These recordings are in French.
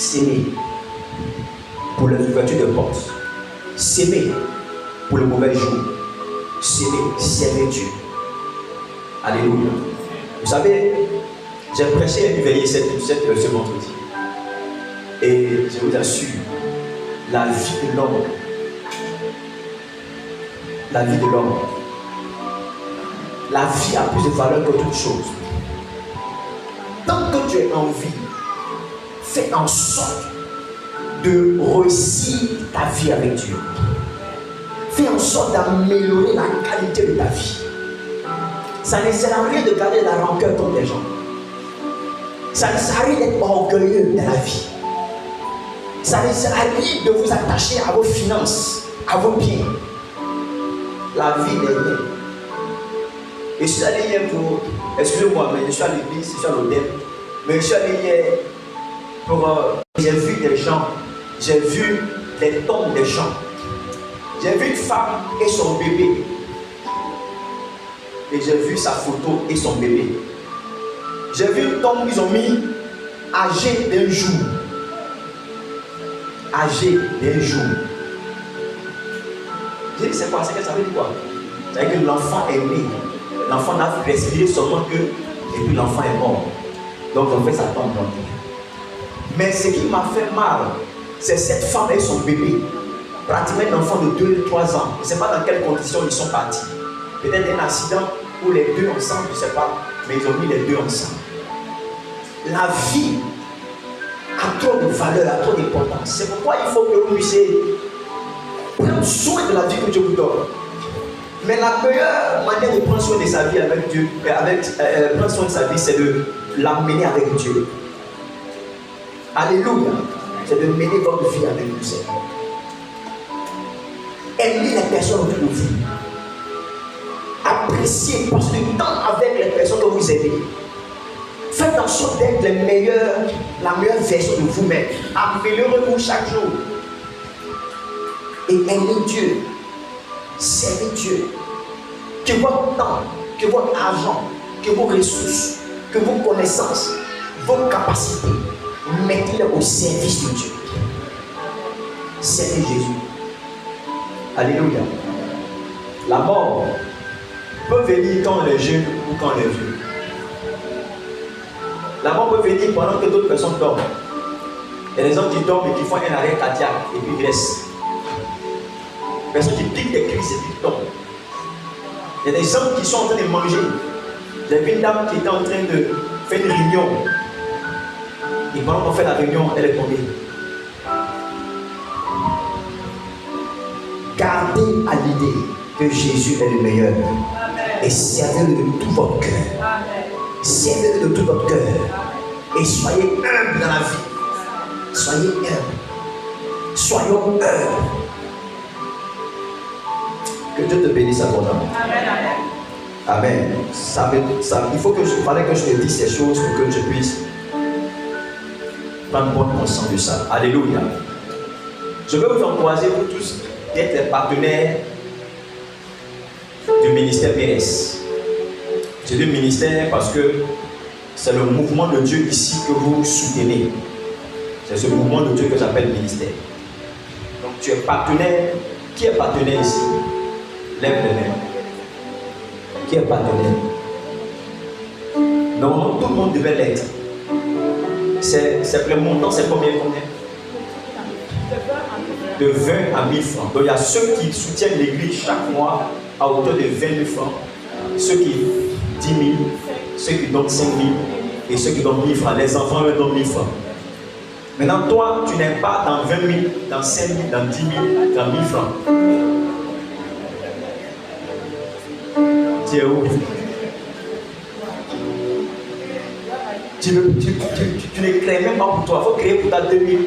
s'aimer pour l'ouverture de portes, s'aimer pour le mauvais jour, s'aimer Dieu. Alléluia. Vous savez, j'ai prêché et veillé ce vendredi. Et je vous assure, la vie de l'homme, la vie a plus de valeur que toute chose. Tant que tu es en vie, fais en sorte de réussir ta vie avec Dieu. Fais en sorte d'améliorer la qualité de ta vie. Ça ne sert à rien de garder la rancœur contre les gens. Ça ne sert à rien d'être orgueilleux dans la vie. Ça ne sert à rien de vous attacher à vos finances, à vos biens. La vie n'est rien. Et je suis allé hier pour, excusez-moi, mais je suis à l'église, je suis à l'hôtel, mais je suis allé hier pour, j'ai vu des gens, j'ai vu les tombes des gens. J'ai vu une femme et son bébé. Et j'ai vu sa photo et son bébé. J'ai vu une tombe qu'ils ont mis âgé d'un jour. Âgé d'un jour. J'ai dit, c'est quoi? C'est que ça veut dire quoi? Ça veut dire que l'enfant est né. L'enfant n'a respiré seulement que, et puis l'enfant est mort. Donc on fait sa tombe. Mais ce qui m'a fait mal, c'est cette femme et son bébé. Pratiquement un enfant de 2-3 ans. Je ne sais pas dans quelles conditions ils sont partis. Peut-être un accident ou les deux ensemble, je ne sais pas. Mais ils ont mis les deux ensemble. La vie a trop de valeur, a trop d'importance. C'est pourquoi il faut que vous puissiez prendre soin de la vie que Dieu vous donne. Mais la meilleure manière de prendre soin de sa vie avec Dieu, prendre soin de sa vie, c'est de l'amener avec Dieu. Alléluia. C'est de mener votre vie avec vous, Seigneur. Aimez les personnes autour de vous. Appréciez, passez du temps avec les personnes que vous aimez. Faites en sorte d'être la meilleure version de vous-même. Améliorez-vous chaque jour. Et aimez Dieu. Servez Dieu. Que votre temps, que votre argent, que vos ressources, que vos connaissances, vos capacités, mettez-les au service de Dieu. Servez Jésus. Alléluia. La mort peut venir quand on est jeune ou quand on est vieux. La mort peut venir pendant que d'autres personnes dorment. Il y a des gens qui dorment et qui font un arrêt cardiaque et puis ils restent. Personnes qui piquent des crises et puis tombent. Il y a des gens qui sont en train de manger. J'ai vu une dame qui était en train de faire une réunion. Et pendant qu'on fait la réunion, elle est tombée. Gardez à l'idée que Jésus est le meilleur. Amen. Et servez-le de tout votre cœur. Servez-le de tout votre cœur. Et soyez humbles dans la vie. Soyez humbles. Soyons humbles. Que Dieu te bénisse abondamment. Amen. Il fallait que je te dise ces choses pour que je puisse prendre bonne conscience de ça. Alléluia. Je veux vous encourager, vous tous, d'être les partenaires du ministère PRS. C'est du ministère parce que c'est le mouvement de Dieu ici que vous soutenez. C'est ce mouvement de Dieu que j'appelle ministère. Donc tu es partenaire. Qui est partenaire ici? Lève les mains. Qui est partenaire? Non, tout le monde devait l'être. C'est le montant, c'est combien? De 20 à 1000 francs. Donc il y a ceux qui soutiennent l'église chaque mois à hauteur de 20 000 francs, ceux qui 10 000, ceux qui donnent 5 000 et ceux qui donnent 1000 francs. Les enfants eux donnent 1000 francs. Maintenant, toi, tu n'es pas dans 20 000, dans 5 000, dans 10 000, dans 1000 francs. Tu es où? Tu ne crées même pas pour toi. Il faut créer pour ta 2000.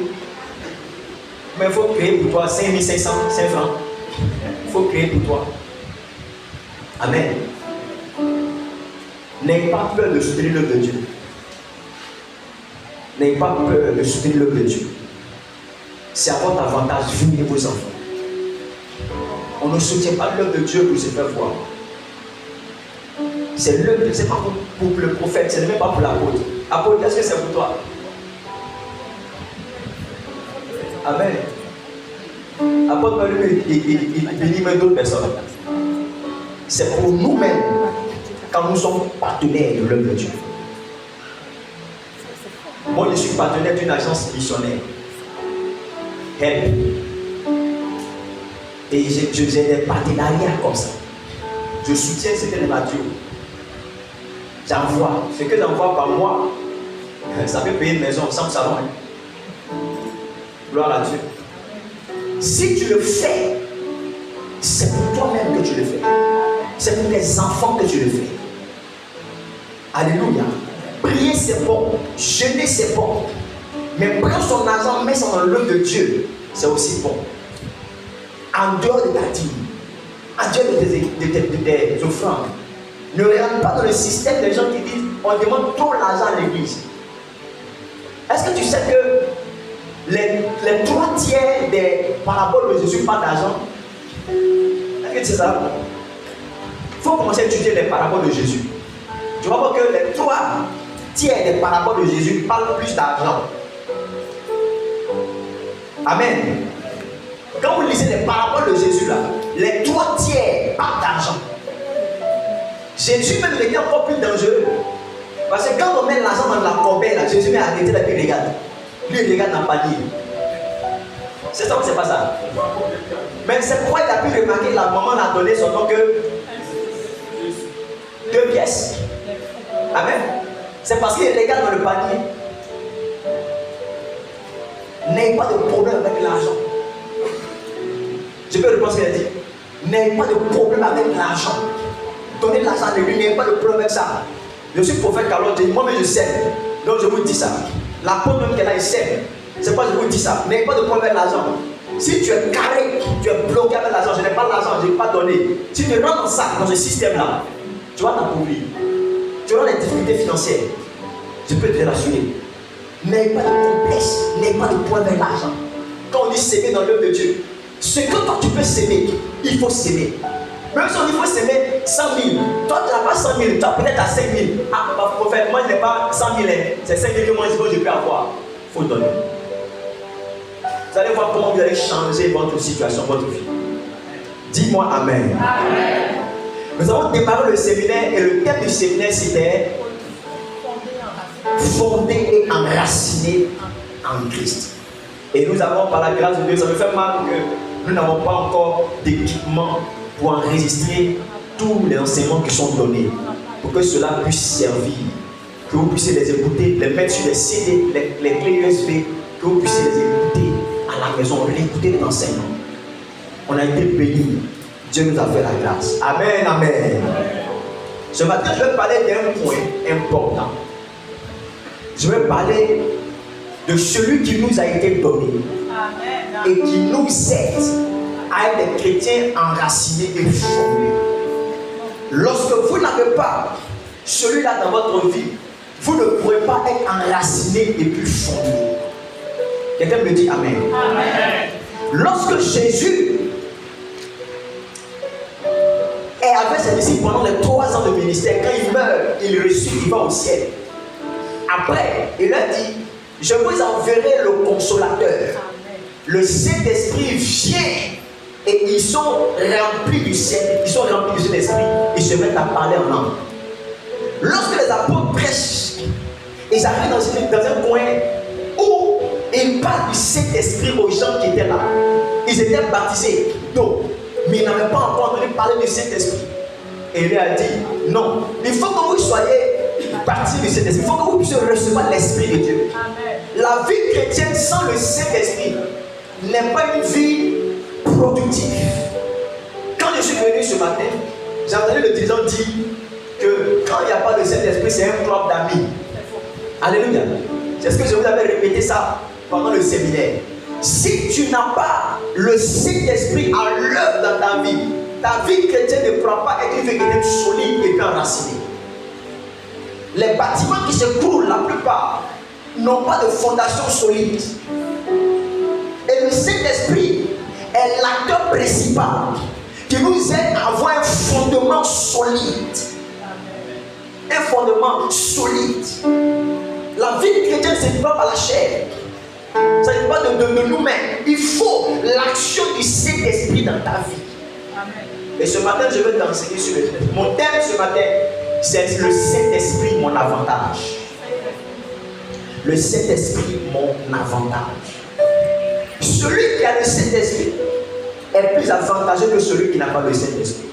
Mais il faut créer pour toi 5500, 5 francs. Il faut créer pour toi. Amen. N'ayez pas peur de soutenir l'œuvre de Dieu. N'ayez pas peur de soutenir l'œuvre de Dieu. C'est à votre avantage, vous et vos enfants. On ne soutient pas l'œuvre de Dieu pour se faire voir. C'est l'œuvre, ce n'est pas pour le prophète, ce n'est même pas pour l'apôtre. Apôtre, est-ce que c'est pour toi? Amen. Apôtre Paul, il bénit même d'autres personnes. C'est pour nous-mêmes quand nous sommes partenaires de l'œuvre de Dieu. Moi, je suis partenaire d'une agence missionnaire. Help. Et j'ai des partenariats comme ça. Je soutiens ce que les radios. J'envoie. Ce que j'envoie par mois, ça peut payer une maison sans salon. Gloire à Dieu. Si tu le fais, c'est pour toi-même que tu le fais. C'est pour tes enfants que tu le fais. Alléluia. Prier c'est bon. Jeûner c'est bon. Mais prendre son argent, mettre ça dans l'œuvre de Dieu, c'est aussi bon. En dehors de ta dîme, en dehors de tes offrandes, ne rentre pas dans le système des gens qui disent on demande trop l'argent à l'église. Est-ce que tu sais que les 3 tiers des paraboles de Jésus parlent d'argent? Est-ce que tu sais ça? Il faut commencer à étudier les paraboles de Jésus. Tu vas voir que les 3 tiers des paraboles de Jésus parlent plus d'argent. Amen. Quand vous lisez les paraboles de Jésus là, les 3 tiers parlent d'argent. Jésus même était encore plus dangereux. Parce que quand on met l'argent dans la corbeille là, Jésus m'a arrêté là, puis il regarde. Lui il regarde dans le panier. C'est ça ou c'est pas ça? Mais c'est pourquoi il a pu remarquer que la maman n'a donné son nom que 2 pièces. Amen. C'est parce qu'il regarde dans le panier. N'ayez pas de problème avec l'argent. Je peux répondre ce qu'il a dit. N'ayez pas de problème avec l'argent. Donnez de l'argent à lui, n'ayez pas de problème avec ça. Je suis prophète Carlos, moi-même je sème. Donc je vous dis ça. La peau même qu'elle a, il sème. C'est pourquoi je vous dis ça. N'ayez pas de problème avec l'argent. Si tu es carré, tu es bloqué avec l'argent, je n'ai pas l'argent, je n'ai pas donné. Si tu rentres dans ça, dans ce système-là, tu vas t'appauvrir. Tu auras des difficultés financières. Je peux te rassurer. N'ayez pas de complexe, n'ayez pas de problème avec l'argent. Quand on dit s'aimer dans l'œuvre de Dieu, ce que toi tu peux s'aimer, il faut s'aimer. Même si on dit qu'il faut s'aimer 100 000, toi tu n'as pas 100 000, tu as peut-être à 5 000. Ah, prophète, moi je n'ai pas 100 000, c'est 5 000 que moi je peux avoir. Il faut donner. Vous allez voir comment vous allez changer votre situation, votre vie. Dis-moi Amen. Amen. Nous avons démarré le séminaire et le thème du séminaire c'était fondé et enraciné en Christ. Et nous avons, par la grâce de Dieu, ça me fait mal que nous n'avons pas encore d'équipement pour enregistrer tous les enseignements qui sont donnés, pour que cela puisse servir, que vous puissiez les écouter, les mettre sur les CD, les clés USB, que vous puissiez les écouter à la maison, réécouter les enseignements. On a été bénis. Dieu nous a fait la grâce. Amen, amen. Ce matin, je vais parler d'un point important. Je vais parler de celui qui nous a été donné. Amen. Et qui nous aide à être des chrétiens enracinés et formés. Lorsque vous n'avez pas celui-là dans votre vie, vous ne pourrez pas être enraciné et puis formé. Quelqu'un me dit Amen. Amen. Lorsque Jésus est avec ses disciples pendant les 3 ans de ministère, quand il meurt, il ressuscite, il va au ciel. Après, il a dit, je vous enverrai le consolateur. Le Saint-Esprit vient et ils sont remplis du Saint-Esprit. Ils sont remplis du Saint-Esprit. Ils se mettent à parler en langue. Lorsque les apôtres prêchent, ils arrivent dans un coin où ils parlent du Saint-Esprit aux gens qui étaient là. Ils étaient baptisés d'eau, mais ils n'avaient pas encore entendu parler du Saint-Esprit. Et il a dit, non, il faut que vous soyez partie du Saint-Esprit. Il faut que vous puissiez recevoir l'Esprit de Dieu. Amen. La vie chrétienne sans le Saint-Esprit n'est pas une vie productive. Quand je suis venu ce matin, j'ai entendu le dirigeant dire que quand il n'y a pas de Saint-Esprit, c'est un club d'amis. Alléluia. C'est ce que je vous avais répété ça pendant le séminaire. Si tu n'as pas le Saint-Esprit à l'œuvre dans ta vie chrétienne ne pourra pas être une vie chrétienne solide et bien enracinée. Les bâtiments qui s'écroulent, la plupart, n'ont pas de fondation solide. Et le Saint-Esprit est l'acteur principal qui nous aide à avoir un fondement solide. Un fondement solide. La vie chrétienne, ce n'est pas par la chair. Ça ne dépend pas de nous-mêmes. Il faut l'action du Saint-Esprit dans ta vie. Amen. Et ce matin, je vais t'enseigner sur le Saint-Esprit. Mon thème ce matin, c'est le Saint-Esprit, mon avantage. Le Saint-Esprit, mon avantage. Celui qui a le Saint-Esprit est plus avantageux que celui qui n'a pas le Saint-Esprit.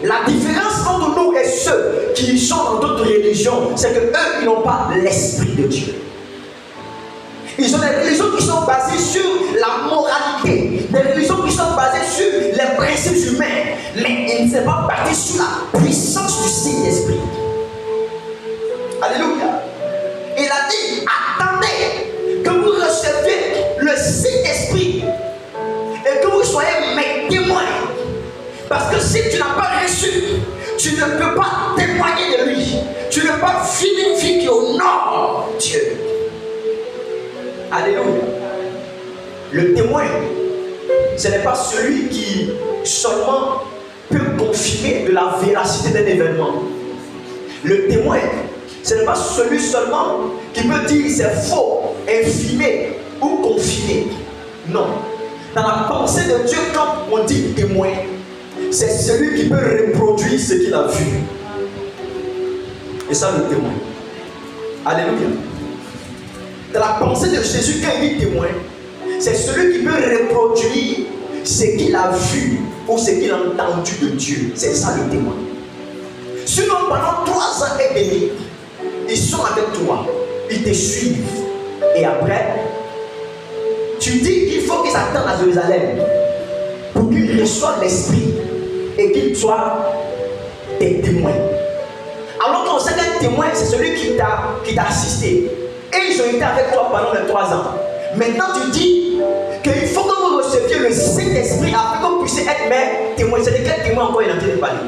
La différence entre nous et ceux qui sont dans d'autres religions, c'est qu'eux, ils n'ont pas l'Esprit de Dieu. Ils ont des religions qui sont basées sur la moralité, des religions qui sont basées sur les principes humains, mais ils ne sont pas basés sur la puissance du Saint-Esprit. Alléluia. Il a dit, attendez que vous receviez le Saint-Esprit et que vous soyez mes témoins. Parce que si tu n'as pas reçu, tu ne peux pas témoigner de lui. Tu ne peux pas vivre une vie qui honore Dieu. Alléluia. Le témoin, ce n'est pas celui qui seulement peut confirmer de la véracité d'un événement. Le témoin, ce n'est pas celui seulement qui peut dire c'est faux, infirmer ou confirmer. Non. Dans la pensée de Dieu, quand on dit témoin, c'est celui qui peut reproduire ce qu'il a vu. Et ça, le témoin. Alléluia. Dans la pensée de Jésus, quand il dit témoin, c'est celui qui peut reproduire ce qu'il a vu ou ce qu'il a entendu de Dieu. C'est ça le témoin. Sinon, pendant 3 ans et demi, ils sont avec toi, ils te suivent. Et après, tu dis qu'il faut qu'ils attendent à Jérusalem pour qu'ils reçoivent l'Esprit et qu'ils soient des témoins. Alors qu'on sait qu'un témoin, c'est celui qui t'a assisté. Et ils ont été avec toi pendant les 3 ans. Maintenant, tu dis qu'il faut que vous receviez le Saint-Esprit afin que vous puissiez être mes témoins. C'est de quel témoin encore il est en train de parler?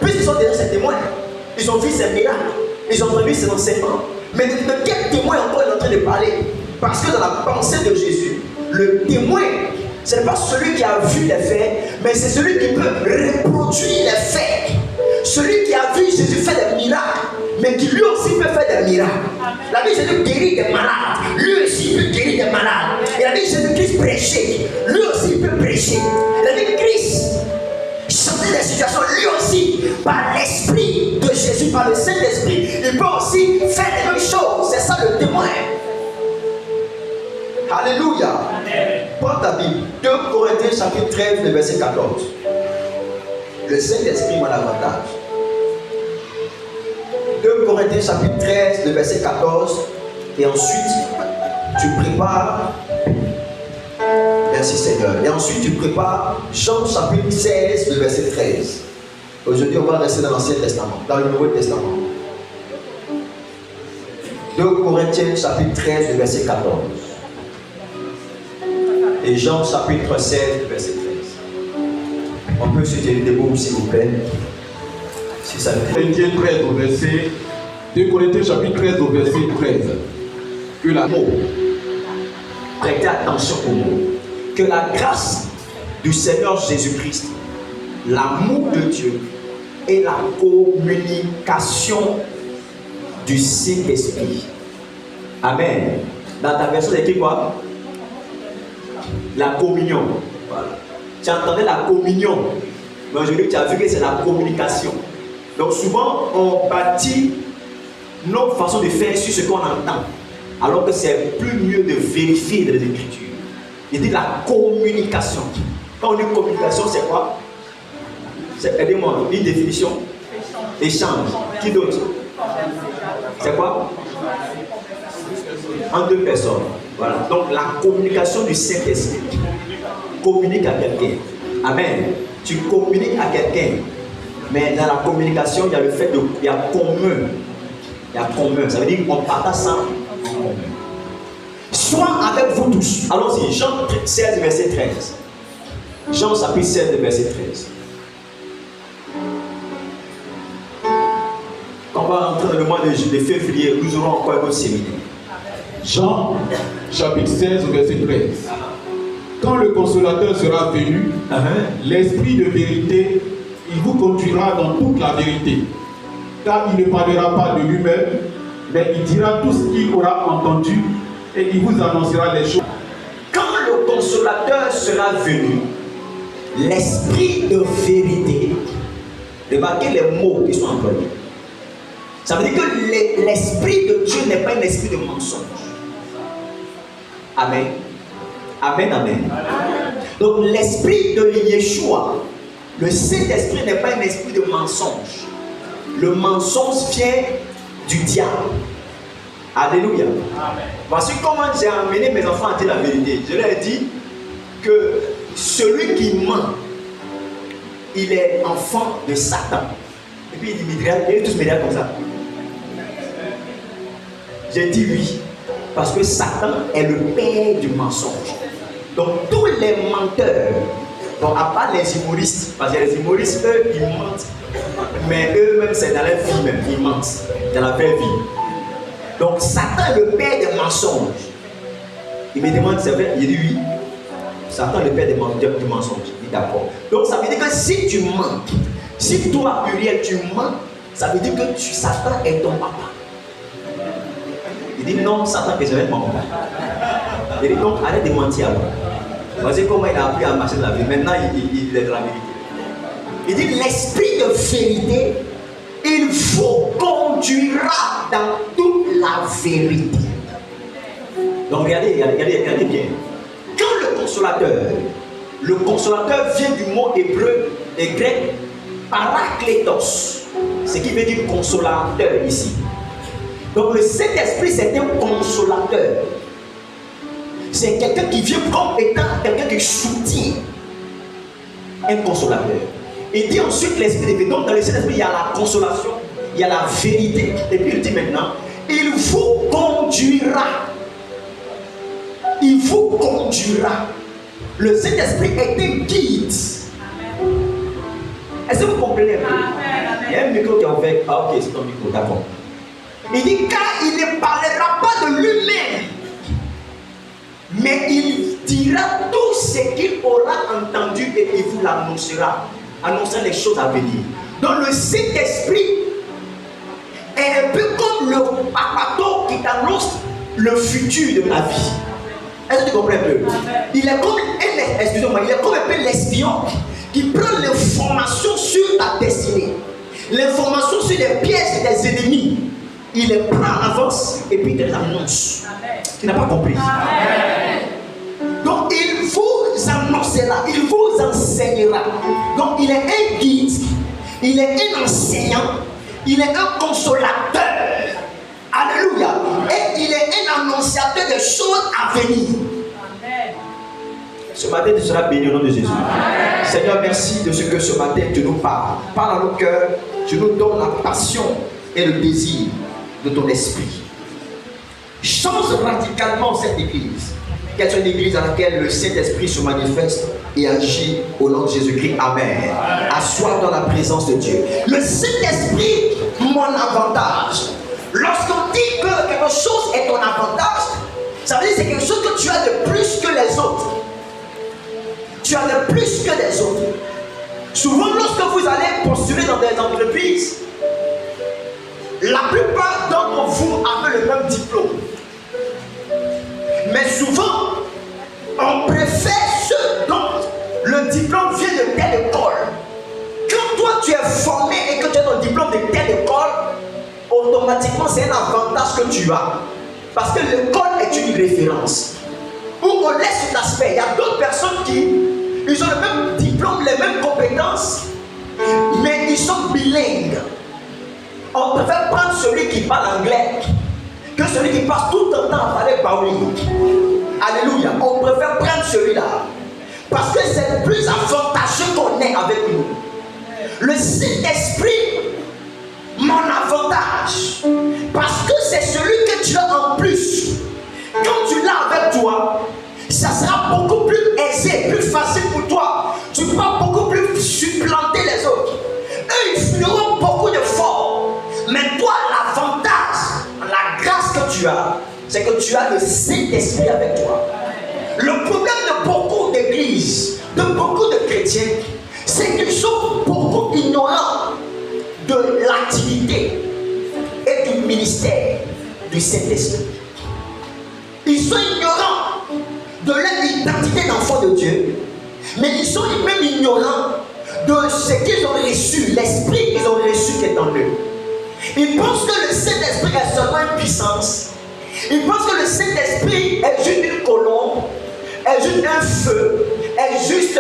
Puisqu'ils sont déjà ces témoins, ils ont vu ces miracles, ils ont entendu ces enseignements. Mais de quel témoin encore il est en train de parler? Parce que dans la pensée de Jésus, le témoin, ce n'est pas celui qui a vu les faits, mais c'est celui qui peut reproduire les faits. Celui qui a vu Jésus faire des miracles, mais qui lui aussi peut faire des miracles. La Bible Jésus guérit des malades, lui aussi peut guérir des malades. Et la Bible Jésus-Christ prêchait, lui aussi peut prêcher. La Bible Christ chanter des situations, lui aussi, par l'Esprit de Jésus, par le Saint-Esprit, il peut aussi faire les mêmes choses. C'est ça le témoin. Alléluia. Prends ta Bible, 2 Corinthiens chapitre 13, le verset 14. Le Saint-Esprit, mon avantage. 2 Corinthiens chapitre 13, le verset 14. Et ensuite, tu prépares. Merci Seigneur. Et ensuite, tu prépares Jean chapitre 16, le verset 13. Aujourd'hui, on va rester dans l'Ancien Testament, dans le Nouveau Testament. 2 Corinthiens chapitre 13, le verset 14. Et Jean chapitre 16, le verset 13. On peut se tenir debout, s'il vous plaît. Si ça vous plaît. 2 Corinthiens chapitre 13 au verset 13. Que la mot, prêtez attention au mot. Que la grâce du Seigneur Jésus-Christ, l'amour de Dieu et la communication du Saint-Esprit. Amen. Dans ta version, c'est écrit quoi? La communion. Voilà. Tu entendais la communion, mais aujourd'hui tu as vu que c'est la communication. Donc souvent on bâtit notre façon de faire sur ce qu'on entend, alors que c'est plus mieux de vérifier dans les Écritures. Il dit la communication. Quand on dit communication, c'est quoi? Aidez-moi, une définition. Échange. Qui d'autre? C'est quoi? En 2 personnes. Voilà. Donc la communication du Saint-Esprit. Communique à quelqu'un. Amen. Tu communiques à quelqu'un. Mais dans la communication, il y a le fait de. Il y a commun. Il y a commun. Ça veut dire qu'on partage ça en commun. Soit avec vous tous. Allons-y. Jean 16, verset 13. Jean chapitre 16, verset 13. Quand on va rentrer dans le mois de février, nous aurons encore un autre séminaire. Jean chapitre 16, verset 13. Quand le consolateur sera venu, l'Esprit de vérité, il vous conduira dans toute la vérité. Car il ne parlera pas de lui-même, mais il dira tout ce qu'il aura entendu et il vous annoncera les choses. Quand le consolateur sera venu, l'esprit de vérité, remarquez les mots qui sont employés. Ça veut dire que l'esprit de Dieu n'est pas un esprit de mensonge. Amen. Amen, amen. Donc l'esprit de Yeshua, le Saint-Esprit n'est pas un esprit de mensonge. Le mensonge vient du diable. Alléluia. Amen. Voici comment j'ai amené mes enfants à dire la vérité. Je leur ai dit que celui qui ment, il est enfant de Satan. Et puis il dit, ils tous me disent comme ça. J'ai dit oui, parce que Satan est le père du mensonge. Donc tous les menteurs, donc à part les humoristes, parce que les humoristes, eux, ils mentent, mais eux-mêmes, c'est dans leur vie même, ils mentent, dans la vraie vie. Donc Satan est le père des mensonges. Il me demande, c'est vrai? Il dit oui. Satan est le père des menteurs du mensonge. Il dit d'accord. Donc ça veut dire que si tu mens, si toi, Uriel, tu mens, ça veut dire que Satan est ton papa. Il dit non, Satan peut être mon papa. Il dit donc arrête de mentir alors. Voici comment il a appris à marcher dans la vie. Maintenant, il est dans la vérité. Il dit l'esprit de vérité, il vous conduira dans toute la vérité. Donc regardez bien. Quand le consolateur vient du mot hébreu et grec parakletos, ce qui veut dire consolateur ici. Donc le Saint-Esprit c'est un consolateur. C'est quelqu'un qui vient comme étant quelqu'un qui soutient un consolateur. Il dit ensuite l'Esprit de vérité. Donc dans le Saint-Esprit il y a la consolation, il y a la vérité. Et puis il dit maintenant, il vous conduira. Il vous conduira. Le Saint-Esprit est un guide. Est-ce que vous comprenez un peu? Il y a un micro qui est ouvert. Ah ok, c'est ton micro, d'accord. Il dit car il ne parlera pas de lui-même, mais il dira tout ce qu'il aura entendu et il vous l'annoncera. Annoncera les choses à venir. Donc le Saint-Esprit est un peu comme le papato qui t'annonce le futur de ta vie. Est-ce que tu comprends un peu? Il est comme il est comme un peu l'espion qui prend l'information sur ta destinée, l'information sur les pièges des ennemis. Il les prend en avance et puis il te les annonce. Tu n'as pas compris? Amen. Donc il vous annoncera, il vous enseignera. Donc il est un guide, il est un enseignant, il est un consolateur. Alléluia. Et il est un annonciateur des choses à venir. Amen. Ce matin tu seras béni au nom de Jésus. Amen. Seigneur, merci de ce que ce matin tu nous parles. Parle à nos cœurs, tu nous donnes la passion et le désir de ton esprit. Change radicalement cette église. Qu'elle soit une église dans laquelle le Saint-Esprit se manifeste et agit au nom de Jésus-Christ. Amen. Assois dans la présence de Dieu. Le Saint-Esprit, mon avantage. Lorsqu'on dit que quelque chose est ton avantage, ça veut dire que c'est quelque chose que tu as de plus que les autres. Tu as de plus que les autres. Souvent, lorsque vous allez postuler dans des entreprises, la plupart d'entre vous avez le même diplôme. Mais souvent, on préfère ceux dont le diplôme vient de telle école. Quand toi tu es formé et que tu as ton diplôme de telle école, automatiquement c'est un avantage que tu as. Parce que l'école est une référence. Où on laisse cet aspect. Il y a d'autres personnes qui ils ont le même diplôme, les mêmes compétences, mais ils sont bilingues. On préfère prendre celui qui parle anglais que celui qui passe tout le temps à parler bawling. Alléluia. On préfère prendre celui-là. Parce que c'est le plus avantageux qu'on ait avec nous. Le Saint-Esprit, mon avantage. Parce que c'est celui que tu as en plus. Quand tu l'as avec toi, ça sera beaucoup plus aisé, plus facile pour toi. Tu pourras beaucoup plus supplanter les autres. Eux, ils feront beaucoup d'efforts. Mais toi, l'avantage, la grâce que tu as, c'est que tu as le Saint-Esprit avec toi. Le problème de beaucoup d'églises, de beaucoup de chrétiens, c'est qu'ils sont beaucoup ignorants de l'activité et du ministère du Saint-Esprit. Ils Dieu, mais ils sont même ignorants de ce qu'ils ont reçu, l'esprit qu'ils ont reçu qui est en eux. Ils pensent que le Saint-Esprit est seulement une puissance. Ils pensent que le Saint-Esprit est juste une colombe, est juste un feu, est juste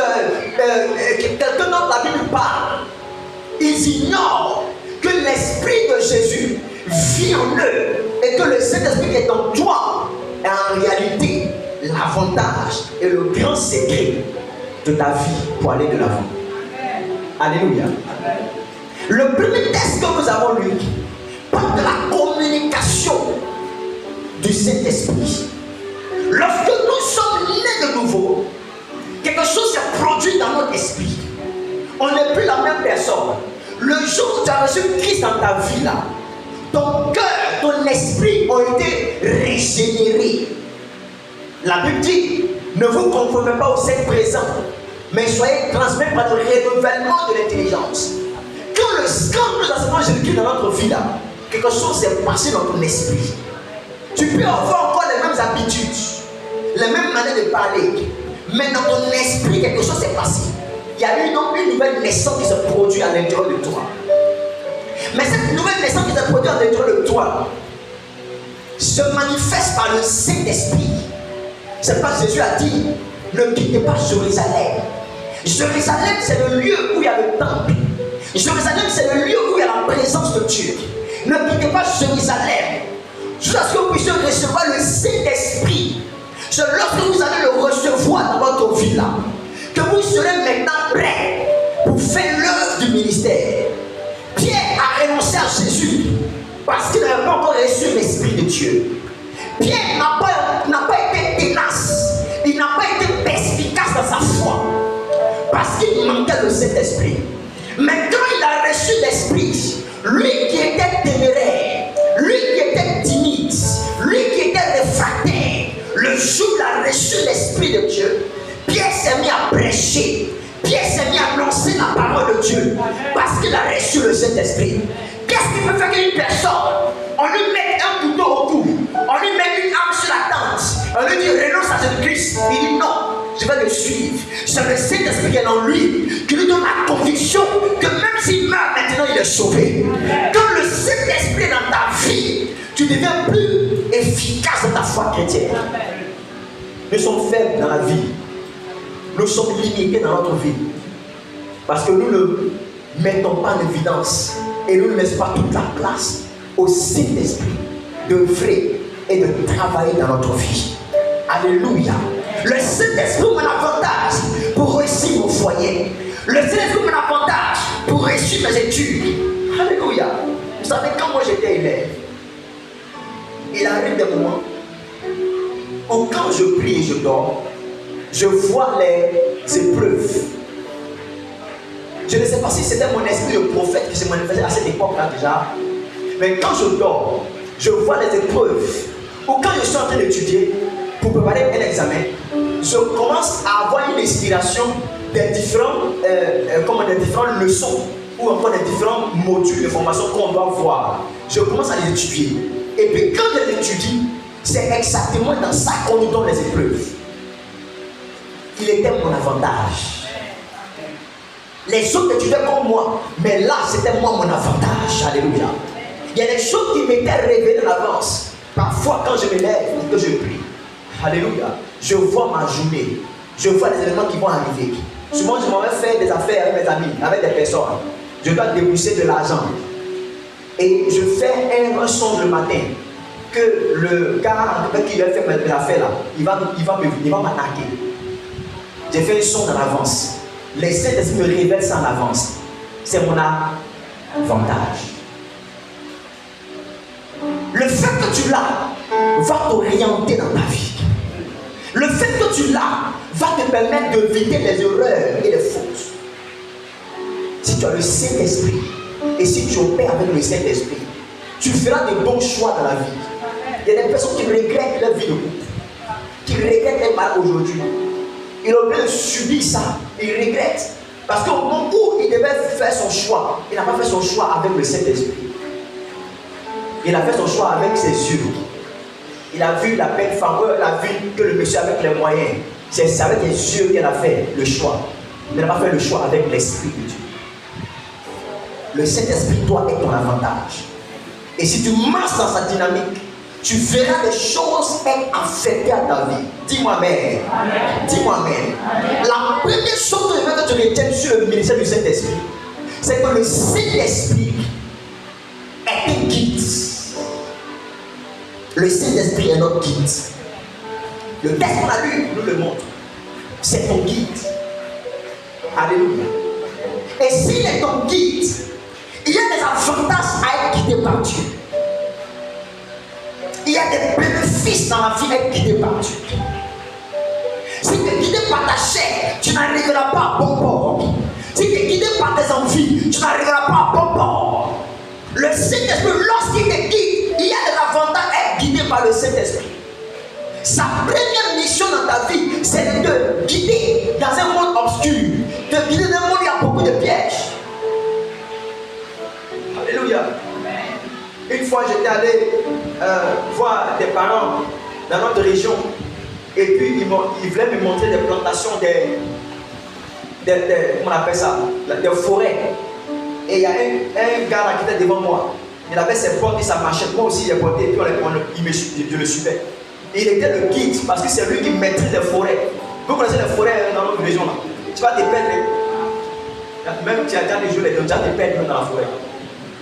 quelqu'un dont la Bible parle. Ils ignorent que l'Esprit de Jésus vit en eux et que le Saint-Esprit qui est en toi est en réalité l'avantage et le grand secret de ta vie pour aller de l'avant. Alléluia. Le premier texte que nous avons lu parle de la communication du Saint-Esprit. Lorsque nous sommes nés de nouveau, quelque chose s'est produit dans notre esprit. On n'est plus la même personne. Le jour où tu as reçu Christ dans ta vie là, ton cœur, ton esprit ont été régénérés. La Bible dit, ne vous conformez pas au siècle présent, mais soyez transmis par le renouvellement de l'intelligence. Quand nous acceptons Jésus-Christ dans notre vie là, quelque chose s'est passé dans ton esprit. Tu peux avoir encore les mêmes habitudes, les mêmes manières de parler, mais dans ton esprit, quelque chose s'est passé. Il y a eu donc une nouvelle naissance qui se produit à l'intérieur de toi. Mais cette nouvelle naissance qui se produit à l'intérieur de toi se manifeste par le Saint-Esprit. C'est pas Jésus a dit, ne quittez pas Jérusalem. Jérusalem, c'est le lieu où il y a le temple. Jérusalem, c'est le lieu où il y a la présence de Dieu. Ne quittez pas Jérusalem jusqu'à ce que vous puissiez recevoir le Saint-Esprit. C'est lorsque vous allez le recevoir dans votre vie là, que vous serez maintenant prêts pour faire l'œuvre du ministère. Pierre a renoncé à Jésus parce qu'il n'avait pas encore reçu l'Esprit de Dieu. Pierre n'a pas été ténace, il n'a pas été perspicace dans sa foi parce qu'il manquait le Saint-Esprit. Mais quand il a reçu l'Esprit, lui qui était téméraire, lui qui était timide, lui qui était réfractaire, le jour où il a reçu l'Esprit de Dieu, Pierre s'est mis à prêcher. Pierre s'est mis à annoncer la parole de Dieu parce qu'il a reçu le Saint-Esprit. Qu'est-ce qui peut faire qu'une personne, on lui met un couteau au cou, on lui met une arme sur la tente, on lui dit renonce à Jésus-Christ. Il dit non, je vais le suivre. C'est le Saint-Esprit qui est en lui qui lui donne la conviction que même s'il meurt maintenant, il est sauvé. Quand le Saint-Esprit est dans ta vie, tu deviens plus efficace dans ta foi chrétienne. Nous sommes faibles dans la vie. Nous sommes limités dans notre vie. Parce que nous ne mettons pas en évidence et nous ne laissons pas toute la place au Saint-Esprit d'œuvrer et de travailler dans notre vie. Alléluia. Le Saint-Esprit m'a l'avantage pour réussir mon foyer. Le Saint-Esprit m'a l'avantage pour réussir mes études. Alléluia. Vous savez, quand moi j'étais élève, il arrive des moments où quand je prie et je dors, je vois les épreuves. Je ne sais pas si c'était mon esprit de prophète qui se manifestait à cette époque-là déjà. Mais quand je dors, je vois les épreuves. Ou quand je suis en train d'étudier pour préparer un examen, je commence à avoir une inspiration des différentes leçons ou encore des différents modules de formation qu'on doit voir. Je commence à les étudier. Et puis quand je les étudie, c'est exactement dans ça qu'on nous donne les épreuves. Il était mon avantage. Les autres étudiaient comme moi, mais là c'était moi mon avantage. Alléluia. Il y a des choses qui m'étaient révélées en avance. Parfois quand je me lève et que je prie, alléluia, je vois ma journée, je vois les événements qui vont arriver. Souvent je m'en vais faire des affaires avec mes amis, avec des personnes. Je dois débourser de l'argent. Et je fais un songe le matin que le gars avec qui je vais faire mes affaires là, il va m'attaquer. J'ai fait un son en avance. Les Saint-Esprit me révèlent ça en avance. C'est mon avantage. Le fait que tu l'as va t'orienter dans ta vie. Le fait que tu l'as va te permettre d'éviter les erreurs et les fautes. Si tu as le Saint-Esprit et si tu opères avec le Saint-Esprit, tu feras de bons choix dans la vie. Il y a des personnes qui regrettent leur vie de couple, qui regrettent être mal aujourd'hui. Il a bien subi ça, il regrette. Parce qu'au moment où il devait faire son choix, il n'a pas fait son choix avec le Saint-Esprit. Il a fait son choix avec ses yeux. Il a vu la belle femme, elle a vu que le monsieur avec les moyens. C'est avec les yeux qu'elle a fait le choix. Mais elle n'a pas fait le choix avec l'Esprit de Dieu. Le Saint-Esprit, toi, est ton avantage. Et si tu marches dans sa dynamique, tu verras des choses être affectées à ta vie. Dis-moi amen. Dis-moi amen. La première chose que je veux que tu retiennes sur le ministère du Saint-Esprit, c'est que le Saint-Esprit est un guide. Le Saint-Esprit est notre guide. Le texte qu'on a lu nous le montre. C'est ton guide. Alléluia. Et s'il est ton guide, il y a des avantages à être guidé par Dieu. Il y a des bénéfices dans la vie à être guidé par Dieu. Si tu es guidé par ta chair, tu n'arriveras pas à bon port. Si tu es guidé par tes envies, tu n'arriveras pas à bon port. Le Saint-Esprit, lorsqu'il te guide, il y a des avantages à être guidé par le Saint-Esprit. Sa première mission dans ta vie, c'est de te guider dans un monde obscur, de guider dans un monde où il y a beaucoup de pièges. Alléluia. Une fois, j'étais allé voir des parents dans notre région, et puis ils voulaient me montrer des plantations, comment on appelle ça, des forêts. Et il y a un gars là qui était devant moi. Il avait ses portes et sa machette. Moi aussi, j'ai porté, et puis je le suivais. Et il était le guide parce que c'est lui qui maîtrise les forêts. Vous connaissez les forêts dans notre région là. Tu vas te perdre. Même tu as déjà des jours, tu vas te perdre dans la forêt.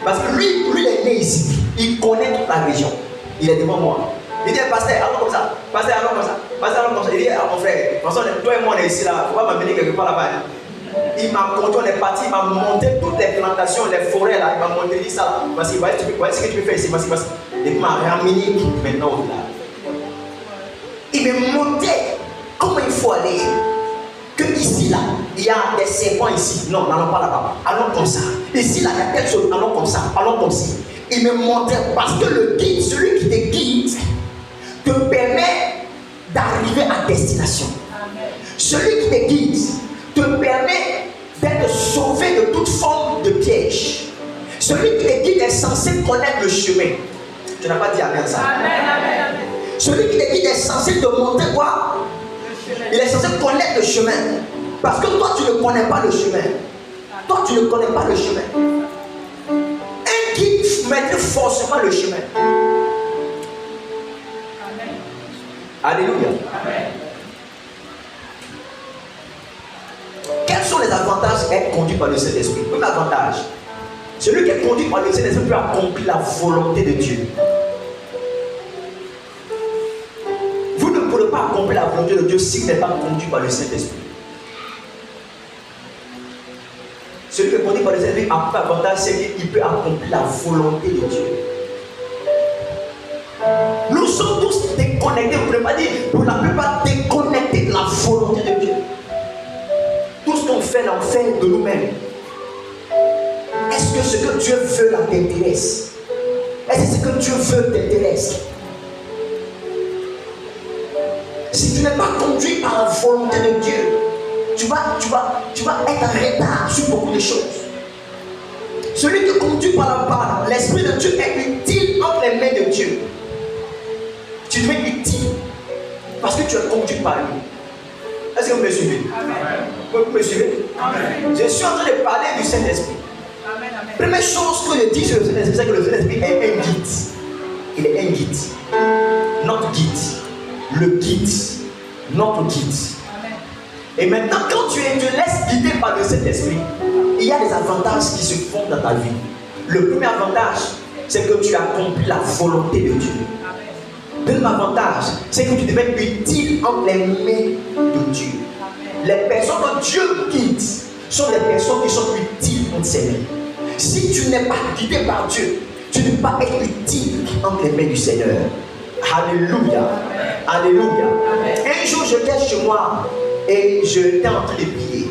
Parce que lui, il est né ici. Il connaît toute la région. Il est devant moi. Il dit, pasteur, allons comme ça. Pasteur, allons comme ça. Pasteur, allons comme ça. Il dit, mon frère, de toute façon, toi et moi, on est ici là. Il faut pas m'amener quelque part là-bas. Il m'a conduit, on est parti, il m'a monté toutes les plantations, les forêts là. Il m'a monté, il dit ça. Voici, voici ce que tu peux faire ici. Voici. Et il m'a ramené maintenant au village. Il m'a montré comment il faut aller. Que ici là, il y a des serpents ici. Non, n'allons pas là-bas. Allons comme ça. Ici là, il y a quelque chose. Allons comme ça. Allons comme ça. Il me montrait parce que le guide, celui qui te guide, te permet d'arriver à destination. Amen. Celui qui te guide te permet d'être sauvé de toute forme de piège. Celui qui te guide est censé connaître le chemin. Tu n'as pas dit amen ça. Amen, amen, amen. Celui qui te guide est censé te montrer quoi? Il est censé connaître le chemin. Parce que toi, tu ne connais pas le chemin. Toi, tu ne connais pas le chemin. Un guide maîtrise forcément le chemin. Amen. Alléluia. Amen. Quels sont les avantages d'être conduit par le Saint-Esprit? Premier avantage, celui qui est conduit par le Saint-Esprit peut accomplir la volonté de Dieu. Vous ne pourrez pas accomplir la volonté de Dieu si vous n'êtes pas conduit par le Saint-Esprit. Celui qui est conduit par le Saint-Esprit a un avantage, c'est qu'il peut accomplir la volonté de Dieu. Nous sommes tous déconnectés, vous ne pouvez pas dire, pour la plupart déconnectés de la volonté de Dieu. Tout ce qu'on fait, on fait de nous-mêmes. Est-ce que ce que Dieu veut là t'intéresse? Est-ce que ce que Dieu veut t'intéresse? Si tu n'es pas conduit par la volonté de Dieu, tu vas être en retard sur beaucoup de choses. Celui qui conduit par l'Esprit de Dieu est utile entre les mains de Dieu. Tu deviens utile parce que tu es conduit par lui. Est-ce que vous me suivez? Amen. Vous me suivez? Amen. Je suis en train de parler du Saint-Esprit. Amen. Première chose que je dis sur le Saint-Esprit, c'est que le Saint-Esprit est un guide. Il est un guide. Notre guide. Le guide. Notre guide. Amen. Et maintenant, quand tu te laisses guider par le Saint-Esprit, il y a des avantages qui se font dans ta vie. Le premier avantage, c'est que tu accomplis la volonté de Dieu. Deuxième avantage, c'est que tu deviens utile entre les mains de Dieu. Amen. Les personnes que Dieu guide sont des personnes qui sont utiles entre ses mains. Si tu n'es pas guidé par Dieu, tu ne peux pas être utile entre les mains du Seigneur. Alléluia. Amen. Alléluia. Amen. Un jour, j'étais chez moi et j'étais en train de prier.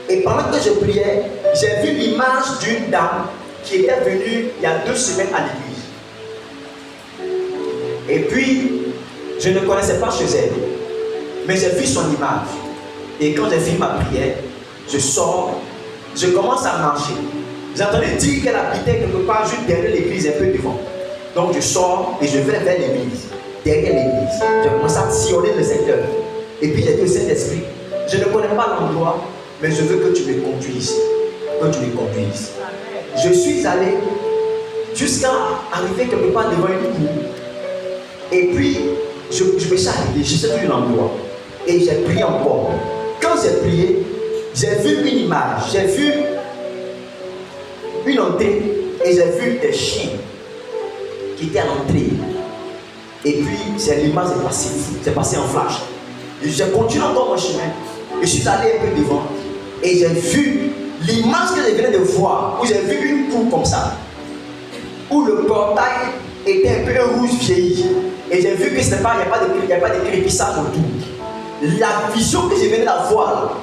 Et pendant que je priais, j'ai vu l'image d'une dame qui était venue il y a 2 semaines à l'église. Et puis, je ne connaissais pas chez elle, mais j'ai vu son image. Et quand j'ai fini ma prière, je sors, je commence à marcher. J'entendais dire qu'elle habitait quelque part juste derrière l'église, un peu devant. Donc je sors et je vais vers l'église. derrière l'église. J'ai commencé à sillonner le secteur. Et puis j'ai dit au Saint-Esprit, je ne connais pas l'endroit, mais je veux que tu me conduises. Que tu me conduises. Je suis allé jusqu'à arriver quelque part devant une cour. Et puis, je me suis arrêté, je sais plus l'endroit. Et j'ai prié encore. Quand j'ai prié, j'ai vu une image, j'ai vu une entrée et j'ai vu des chiens qui étaient à l'entrée. Et puis, l'image est passée en flash. J'ai continué encore mon chemin. Je suis allé un peu devant et j'ai vu l'image que je venais de voir, où j'ai vu une cour comme ça, où le portail était un peu rouge vieilli. Et j'ai vu que il n'y a pas de crépissage autour. La vision que je venais d'avoir,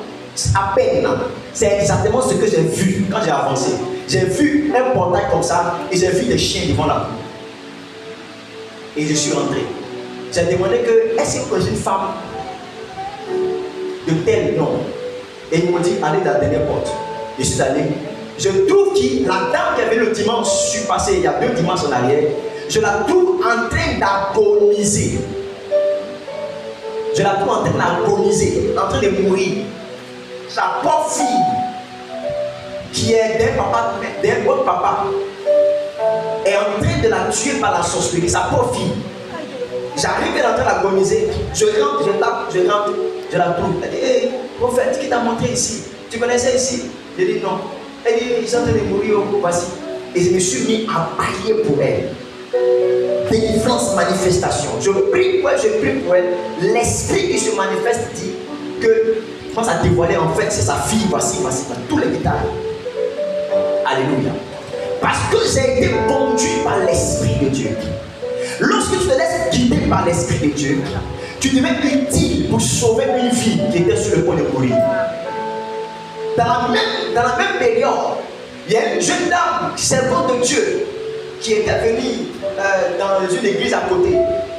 à peine, c'est exactement ce que j'ai vu quand j'ai avancé. J'ai vu un portail comme ça et j'ai vu des chiens devant la cour. Et je suis rentré. J'ai demandé que, est-ce que vous connaissez une femme de tel nom? Et ils m'ont dit, allez dans la dernière porte. Je suis allé. Je trouve que la dame qui avait le dimanche, je suis passé il y a 2 dimanches en arrière, je la trouve en train d'agoniser. Je la trouve en train d'agoniser, en train de mourir. Sa pauvre fille, qui est d'un autre papa, est en train de la tuer par la sorcellerie. Sa pauvre fille. J'arrive, elle est en train d'agoniser. Je rentre, je la trouve. Elle dit, hey, prophète, qui t'a montré ici? Tu connaissais ici? Je dis non. Elle dit, ils sont en train de mourir, voici. Et je me suis mis à prier pour elle. Délivrance, manifestation. Je prie pour elle. L'esprit qui se manifeste dit que, quand ça dévoilait, en fait, c'est sa fille, voici, tous les détails. Alléluia. Parce que j'ai été conduit par l'Esprit de Dieu. Lorsque tu te laisses guider par l'Esprit de Dieu, tu deviens utile pour sauver une vie qui était sur le point de mourir. Dans la même période, il y a une jeune dame, servante de Dieu, qui était venue dans une église à côté.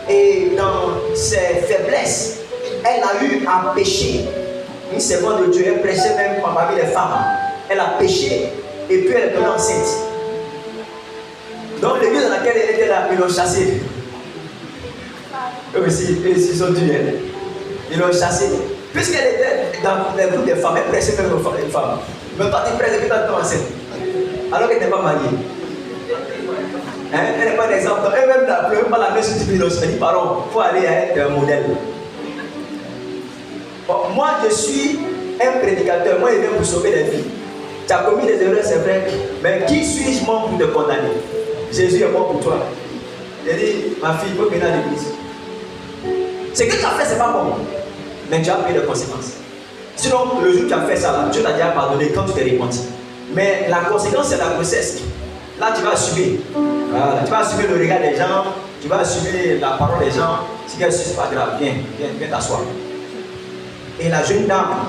Et dans ses faiblesses, elle a eu à pécher. Une servante de Dieu, elle prêchait même parmi les femmes. Elle a péché et puis elle est tombée enceinte. Donc l'église dans laquelle elle était là, ils l'ont chassée. Eux aussi, ils sont durs. Ils l'ont chassée. Puisqu'elle était dans les groupes des femmes, elle prêchait même les femmes. Mais toi, tu prêches depuis tant de temps enceinte. Alors qu'elle n'était pas mariée. Elle n'est pas d'exemple. Elle-même ne pleure pas la main sur du pilote. Elle dit, pardon, il faut aller à un modèle. Bon, moi, je suis un prédicateur. Moi, je viens pour sauver les vies. Tu as commis des erreurs, c'est vrai. Mais qui suis-je moi pour te condamner? Jésus est mort pour toi. Il dit, ma fille, il faut venir à l'église. Ce que tu as fait, ce n'est pas bon. Mais tu as pris les conséquences. Sinon, le jour où tu as fait ça, là, Dieu t'a déjà pardonné quand tu t'es repenti. Mais la conséquence, c'est la grossesse. Là, tu vas assumer. Voilà, tu vas assumer le regard des gens. Tu vas assumer la parole des gens. Si quelque chose, c'est pas grave. Viens t'asseoir. Et la jeune dame,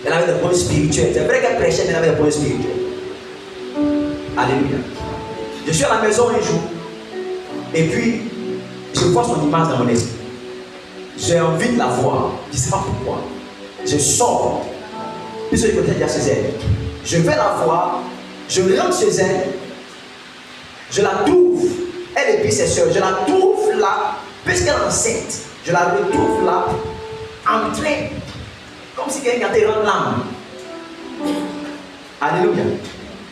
elle avait des problèmes spirituels. C'est vrai qu'elle prêchait, mais elle avait des problèmes spirituels. Alléluia. Je suis à la maison un jour. Et puis, je vois son image dans mon esprit. J'ai envie de la voir. Je ne sais pas pourquoi. Je sors. Puisque je connais déjà chez elle. Je vais la voir. Je rentre chez elle. Je la trouve. Elle et puis ses soeurs. Je la trouve là. Puisqu'elle est enceinte. Je la retrouve là. En train. Comme si quelqu'un était dans l'âme. Alléluia.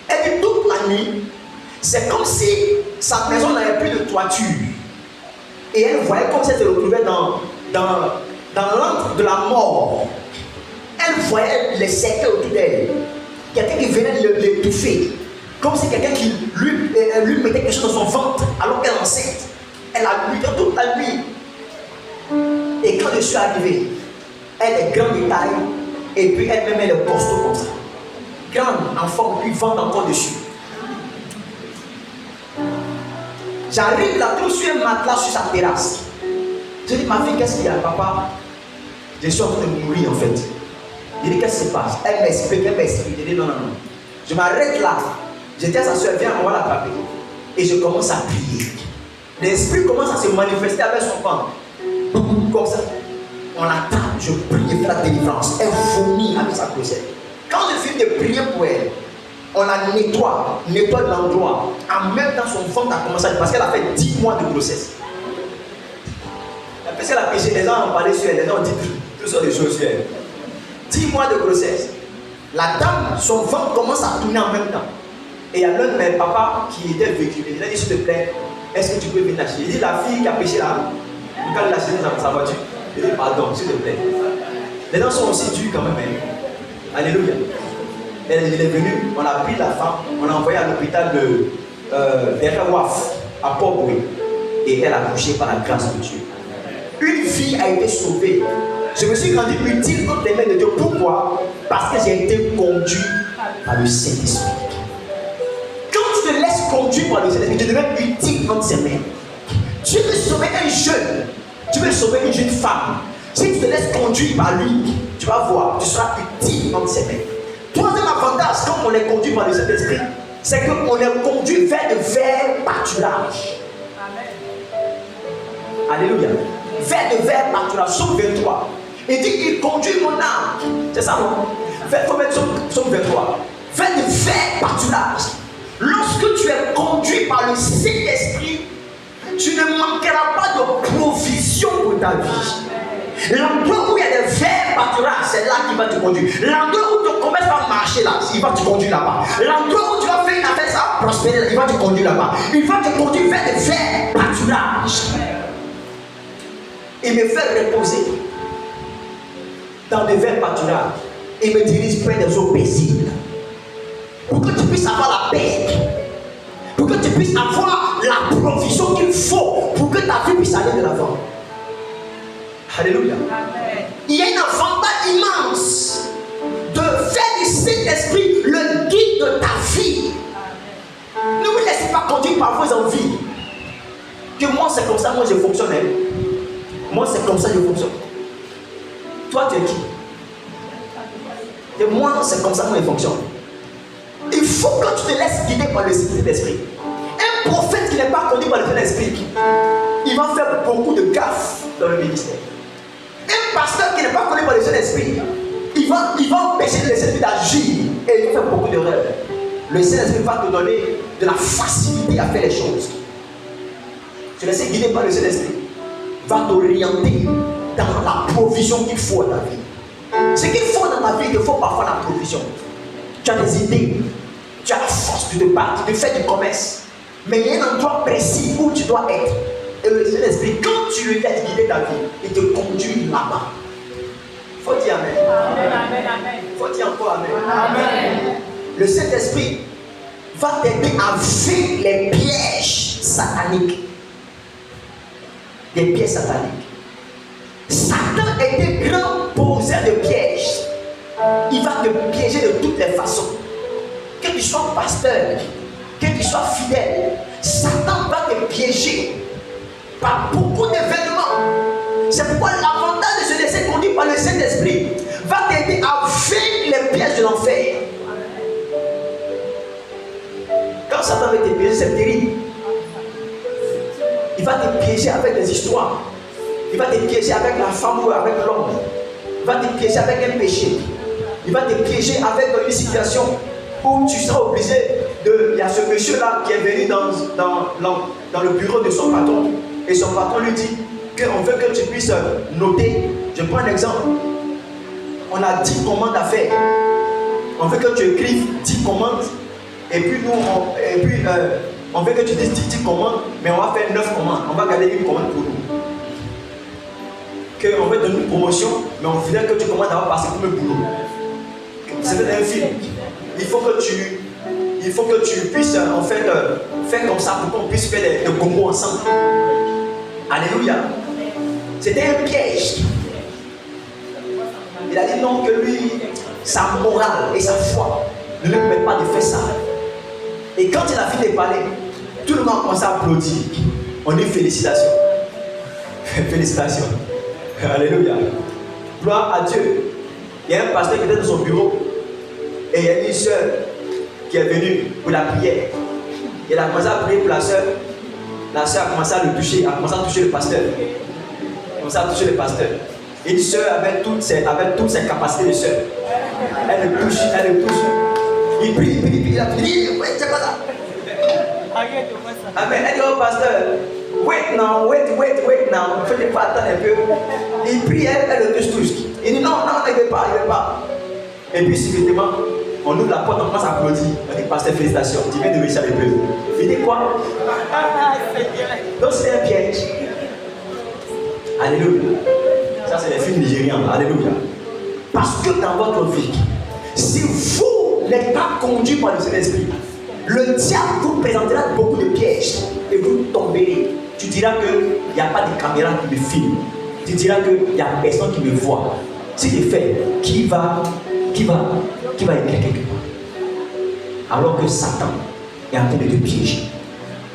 Elle dit toute la nuit. C'est comme si sa maison n'avait plus de toiture. Et elle voyait comme si elle se retrouvait dans l'antre de la mort. Elle voyait les cercles autour d'elle. Quelqu'un qui venait l'étouffer. Comme si quelqu'un qui lui mettait quelque chose dans son ventre alors qu'elle est enceinte. Elle a lutté toute la nuit. Et quand je suis arrivé, elle est grande de taille. Et puis elle-même elle est costaud comme ça. Grande, en forme, puis ventre encore dessus. J'arrive là, tout sur un matelas sur sa terrasse. Je dis, ma fille, qu'est-ce qu'il y a, papa? Je suis en train de mourir en fait. Je dis, qu'est-ce qui se passe? Elle m'explique. Je dis, non. Je m'arrête là. Je dis à sa soeur, viens, on va l'attraper. Et je commence à prier. L'esprit commence à se manifester avec son ventre. Comme ça. On l'attrape, je prie et fais la délivrance. Elle vomit avec sa grossesse. Quand je finis de prier pour elle, on la nettoie l'endroit. En même temps, son ventre a commencé à... Parce qu'elle a fait 10 mois de grossesse. Est-ce qu'elle a péché? Les gens ont parlé sur elle, les gens ont dit toutes sortes de choses sur elle. 10 mois de grossesse. La dame, son ventre commence à tourner en même temps. Et il y a l'un de mes papas qui était vécu. Il a dit, s'il te plaît, est-ce que tu peux venir l'acheter? Il dit, la fille qui a péché là, quand elle l'a acheté dans sa voiture, il dit, pardon, s'il te plaît. Les gens sont aussi durs quand même. Hein. Alléluia. Elle est venue, on a pris la femme, on a envoyé à l'hôpital de Waf, à Port-Boué. Et elle a accouché par la grâce de Dieu. Une fille a été sauvée. Je me suis rendu utile entre les mains de Dieu. Pourquoi? Parce que j'ai été conduit par le Saint-Esprit. Quand tu te laisses conduire par le Saint-Esprit, tu deviens utile entre ses mains. Tu veux sauver un jeune, tu veux sauver une jeune femme. Si tu te laisses conduire par lui, tu vas voir, tu seras utile entre ses mains. Troisième avantage, quand on est conduit par le Saint-Esprit, c'est qu'on est conduit vers de verts pâturages. Alléluia. Vers de verts pâturages. Psaume 23. Il dit, il conduit mon âme. C'est ça, non? Il faut mettre Psaume 23. Vers de verts pâturages. Lorsque tu es conduit par le Saint-Esprit, tu ne manqueras pas de provision pour ta vie. L'endroit où il y a des verts pâturages, c'est là qu'il va te conduire. L'endroit où tu commences à marcher là, il va te conduire là-bas. L'endroit où tu vas faire une affaire, ça va prospérer, il va te conduire là-bas. Il va te conduire vers des verts pâturages. Il me fait reposer dans des verts pâturages. Il me dirige près des eaux paisibles. Pour que tu puisses avoir la paix. Pour que tu puisses avoir la provision qu'il faut pour que ta vie puisse aller de l'avant. Alléluia. Amen. Il y a un avantage immense de faire du Saint-Esprit le guide de ta vie. Amen. Ne vous laissez pas conduire par vos envies. Que moi c'est comme ça, moi je fonctionne. Moi c'est comme ça, je fonctionne. Toi tu es qui? Et moi c'est comme ça, moi je fonctionne. Il faut que tu te laisses guider par le Saint-Esprit. Un prophète qui n'est pas conduit par le Saint-Esprit, il va faire beaucoup de gaffes dans le ministère. Un pasteur qui n'est pas connu par le Saint-Esprit, il va empêcher le Saint-Esprit d'agir et il va faire beaucoup d'erreurs. Le Saint-Esprit va te donner de la facilité à faire les choses. Tu laisses guider par le Saint-Esprit, va t'orienter dans la provision qu'il faut à ta vie. Ce qu'il faut dans ta vie, il faut parfois la provision. Tu as des idées, tu as la force de te battre, de faire du commerce. Mais il y a un endroit précis où tu dois être. Et le Saint-Esprit, quand tu lui laisses guider ta vie, il te conduit là-bas. Il faut dire Amen. Il faut dire encore Amen. Amen. Le Saint-Esprit va t'aider à vaincre les pièges sataniques. Des pièges sataniques. Satan est un grand poseur de pièges. Il va te piéger de toutes les façons. Que tu sois pasteur, que tu sois fidèle, Satan va te piéger par beaucoup d'événements. C'est pourquoi l'avantage de se laisser conduire par le Saint-Esprit va t'aider à vaincre les pièges de l'enfer. Quand Satan veut te piéger, c'est terrible. Il va te piéger avec des histoires. Il va te piéger avec la femme ou avec l'homme. Il va te piéger avec un péché. Il va te piéger avec une situation où tu seras obligé de... Il y a ce monsieur-là qui est venu dans le bureau de son patron. Et son patron lui dit qu'on veut que tu puisses noter. Je prends un exemple. On a 10 commandes à faire. On veut que tu écrives 10 commandes. Et puis nous, on veut que tu dises 10 commandes, mais on va faire 9 commandes. On va garder une commande pour nous. On veut donner une promotion, mais on voudrait que tu commandes d'abord passer pour le boulot. C'est un film. Il faut que tu puisses en fait faire comme ça pour qu'on puisse faire des combos ensemble. Alléluia. C'était un piège. Il a dit non, que lui, sa morale et sa foi ne lui permettent pas de faire ça. Et quand il a fini de parler, tout le monde a commencé à applaudir. On dit félicitations. Félicitations. Alléluia. Gloire à Dieu. Il y a un pasteur qui était dans son bureau et il y a une soeur qui est venue pour la prière. Et elle a commencé à prier pour la soeur. La soeur a commencé à le toucher, a commencé à toucher le pasteur. Elle a commencé à toucher le pasteur. Et une soeur avec toutes ses capacités de soeur. Elle le touche, elle le touche. Il prie, il a prié, ouais, c'est pas ça. Amen. Elle dit au pasteur, wait now. Faites pas attendre un peu. Il prie, elle le touche. Il dit non, il ne veut pas. Et puis, subitement, on ouvre la porte, on commence à applaudir. On dit, pasteur, félicitations, tu viens de réussir les preuves. Il dit quoi? Donc, c'est un piège. Alléluia. Ça, c'est les films nigérians. Alléluia. Parce que dans votre vie, si vous n'êtes pas conduit par le Saint-Esprit, le diable vous présentera beaucoup de pièges et vous tomberez. Tu diras qu'il n'y a pas de caméra qui me filme. Tu diras qu'il n'y a personne qui me voit. Si je fais, qui va écrire quelque part? Alors que Satan est en train de te piéger.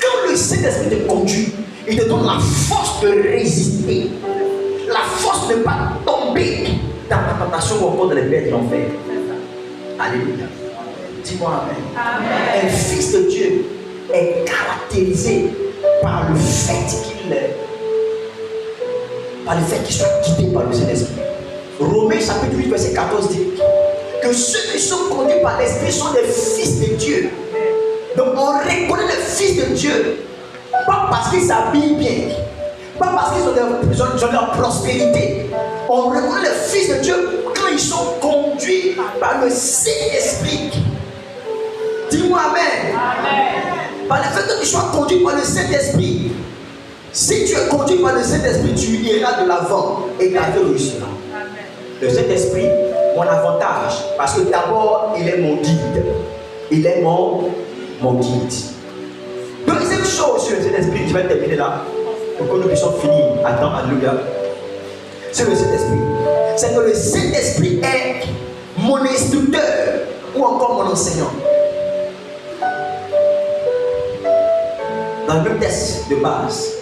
Quand le Saint-Esprit te conduit, il te donne la force de résister, la force de ne pas tomber dans la tentation ou encore dans les bêtes de l'enfer. Alléluia. Dis-moi amen. Amen. Un fils de Dieu est caractérisé par le fait qu'il soit guidé par le Saint-Esprit. Romains chapitre 8 verset 14 dit que ceux qui sont conduits par l'Esprit sont des fils de Dieu. Donc on reconnaît les fils de Dieu pas parce qu'ils s'habillent bien, pas parce qu'ils ont leur prospérité. On reconnaît les fils de Dieu quand ils sont conduits par le Saint-Esprit. Dis-moi amen. Amen. Par le fait que tu sois conduit par le Saint-Esprit. Si tu es conduit par le Saint-Esprit, tu iras de l'avant et ta vie réussira. Le Saint-Esprit, mon avantage, parce que d'abord, il est mon guide. Il est mon guide. Deuxième chose sur le Saint-Esprit, je vais terminer là, pour que nous puissions finir. Attends, alléluia. C'est le Saint-Esprit. C'est que le Saint-Esprit est mon instructeur ou encore mon enseignant. Dans le même texte de base,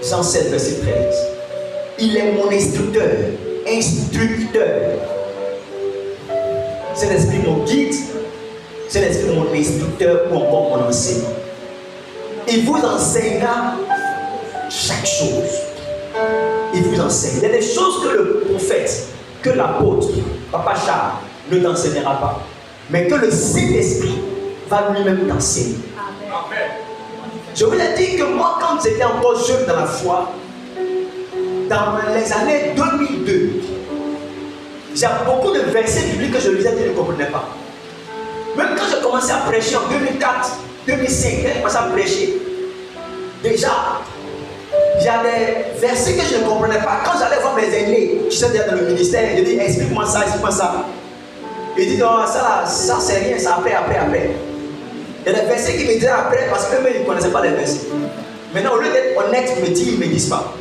Jean 7, verset 13, il est mon instructeur. C'est l'esprit mon guide, c'est l'esprit mon instructeur ou encore mon enseignant. Il vous enseignera chaque chose. Il vous enseigne. Il y a des choses que le prophète, que l'apôtre, Papa Charles ne t'enseignera pas, mais que le Saint-Esprit va lui-même t'enseigner. Amen. Je vous ai dit que moi, quand j'étais encore jeune dans la foi, dans les années 2002, j'ai beaucoup de versets bibliques que je lisais et que je ne comprenais pas. Même quand j'ai commencé à prêcher en 2004, 2005, quand j'ai commencé à prêcher, déjà, il y a des versets que je ne comprenais pas. Quand j'allais voir mes aînés, je suis déjà dans le ministère, je dis explique-moi ça. Ils disent non, ça c'est rien, ça après. Il y a des versets qui me disaient après parce qu'eux-mêmes ils ne connaissaient pas les versets. Maintenant, au lieu d'être honnête, ils me disent pas.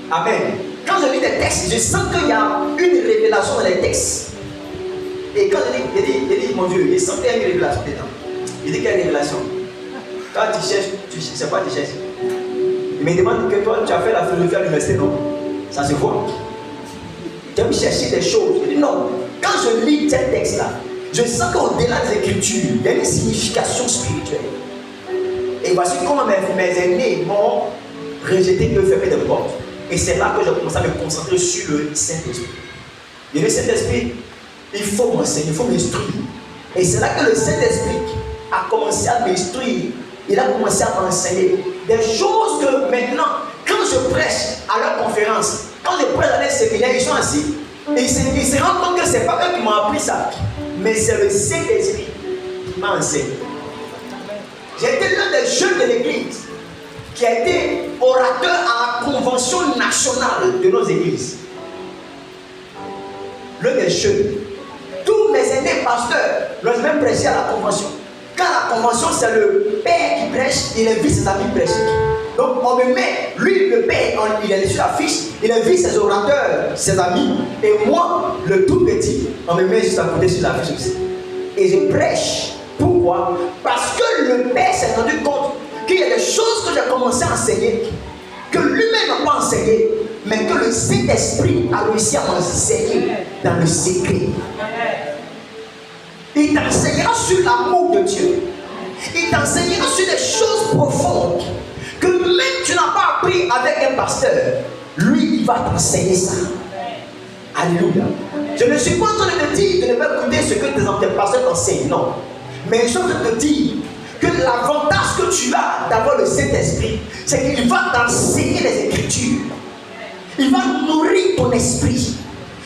Amen. Quand je lis des textes, je sens qu'il y a une révélation dans les textes. Et quand je dis mon Dieu, il sentait une révélation dedans. Il dit quelle révélation? Quand tu cherches, tu ne sais pas, tu cherches. Il me demande que toi, tu as fait la philosophie à l'université, non? Ça se voit. Tu aimes chercher des choses. Je dis non. Quand je lis ces textes-là, je sens qu'au-delà des Écritures, il y a une signification spirituelle. Et voici comment mes aînés m'ont rejeté de fermer des portes. Et c'est là que j'ai commencé à me concentrer sur le Saint-Esprit. Et le Saint-Esprit, il faut m'enseigner, il faut m'instruire. Et c'est là que le Saint-Esprit a commencé à m'instruire. Il a commencé à m'enseigner des choses que maintenant, quand je prêche à leur conférence, quand je prêche à leur séminaire, ils sont assis. Et ils se rendent compte que ce n'est pas eux qui m'ont appris ça, mais c'est le Saint-Esprit qui m'a enseigné. J'ai été l'un des jeunes de l'église qui a été orateur à la convention nationale de nos églises. L'un des jeunes. Tous mes aînés pasteurs l'ont même prêché à la convention. Quand la convention, c'est le père qui prêche, il invite ses amis prêcher. Donc on me met, lui le père, il est sur la fiche, il invite ses orateurs, ses amis, et moi, le tout petit, on me met juste à côté sur la fiche aussi. Et je prêche. Pourquoi? Parce que le père s'est rendu compte qu'il y a des choses que j'ai commencé à enseigner, que lui-même n'a pas enseigné, mais que le Saint-Esprit a réussi à m'enseigner dans le secret. Il t'enseignera sur l'amour de Dieu. Il t'enseignera sur des choses profondes que même tu n'as pas appris avec un pasteur. Lui, il va t'enseigner ça. Alléluia. Je ne suis pas en train de te dire de ne pas écouter ce que tes pasteurs t'enseignent, non. Mais je suis en train de te dire que l'avantage que tu as d'avoir le Saint-Esprit, c'est qu'il va t'enseigner les Écritures. Il va nourrir ton esprit.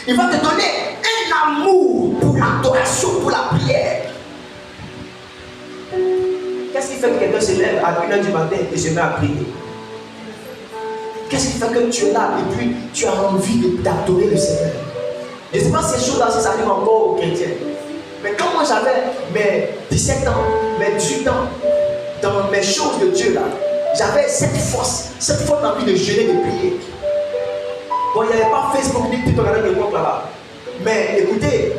Il va te donner un amour pour l'adoration, pour la prière. Qu'est-ce qui fait que quelqu'un se lève à 1h du matin et se met à prier? Qu'est-ce qui fait que tu es là et puis tu as envie d'adorer le Seigneur? Je ne sais pas si ces choses-là, si ça arrive encore aux chrétiens. Mais quand moi j'avais mes 17 ans, mes 18 ans, dans mes choses de Dieu là, j'avais cette force d'envie de jeûner, de prier. Bon, il n'y avait pas Facebook ni tout à l'époque là-bas. Mais écoutez,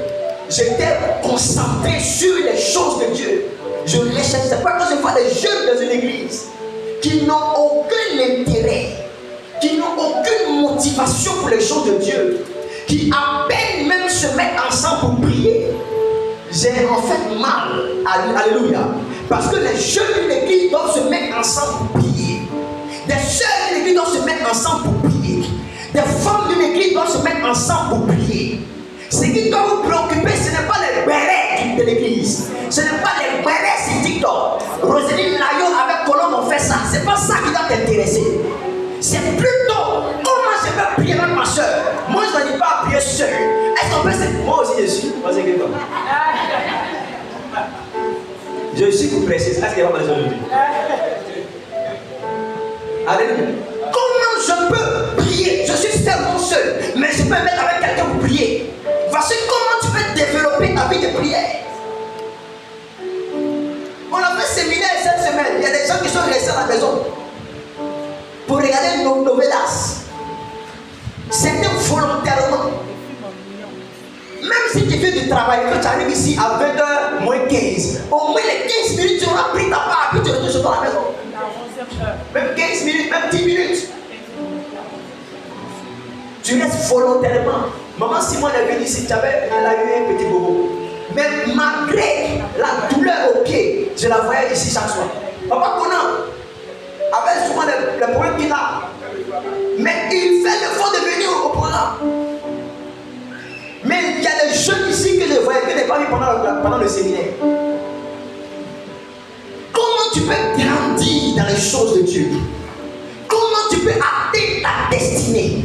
j'étais concentré sur les choses de Dieu. Je recherchais. C'est pas quand je vois des jeunes dans une église qui n'ont aucun intérêt, qui n'ont aucune motivation pour les choses de Dieu, qui à peine même se mettent ensemble pour prier. J'ai en fait mal. Alléluia. Parce que les jeunes de l'église doivent se mettre ensemble pour prier. Des sœurs de l'église doivent se mettre ensemble pour prier. Des femmes de l'église doivent se mettre ensemble pour prier. Ce qui doit vous préoccuper, ce n'est pas les bérets de l'église. Ce n'est pas les bérets sur TikTok. Roselyne Layo avec Colombe ont fait ça. Ce n'est pas ça qui doit t'intéresser. C'est plutôt comment je vais prier avec ma soeur. Moi, je ne dis pas prier seul. Est-ce qu'on peut se... Moi aussi, je suis. Vas-y, quelqu'un. Je suis pour préciser. Est-ce qu'il y a pas besoin de dire? Alléluia. Comment je peux prier? Je suis tellement seul, mais je peux me mettre avec quelqu'un pour prier. Voici comment tu peux développer ta vie de prière. On a fait un séminaire cette semaine. Il y a des gens qui sont restés à la maison pour regarder nos novelas. C'était volontairement. Même si tu fais du travail, quand tu arrives ici à 20h moins 15, au moins les 15 minutes, tu auras pris ta part, puis tu retournes chez toi à la maison. Même 15 minutes, même 10 minutes. Tu restes volontairement. Maman Simone est venue ici, elle a eu un petit bobo. Mais malgré la douleur au pied, je la voyais ici chaque soir. Papa Conan avait souvent les problèmes qu'il a. Mais il fait l'effort de venir au programme. Mais il y a des jeunes ici que je voyais que je n'ai pas vu pendant le séminaire. Comment tu peux grandir dans les choses de Dieu? Comment tu peux atteindre ta destinée?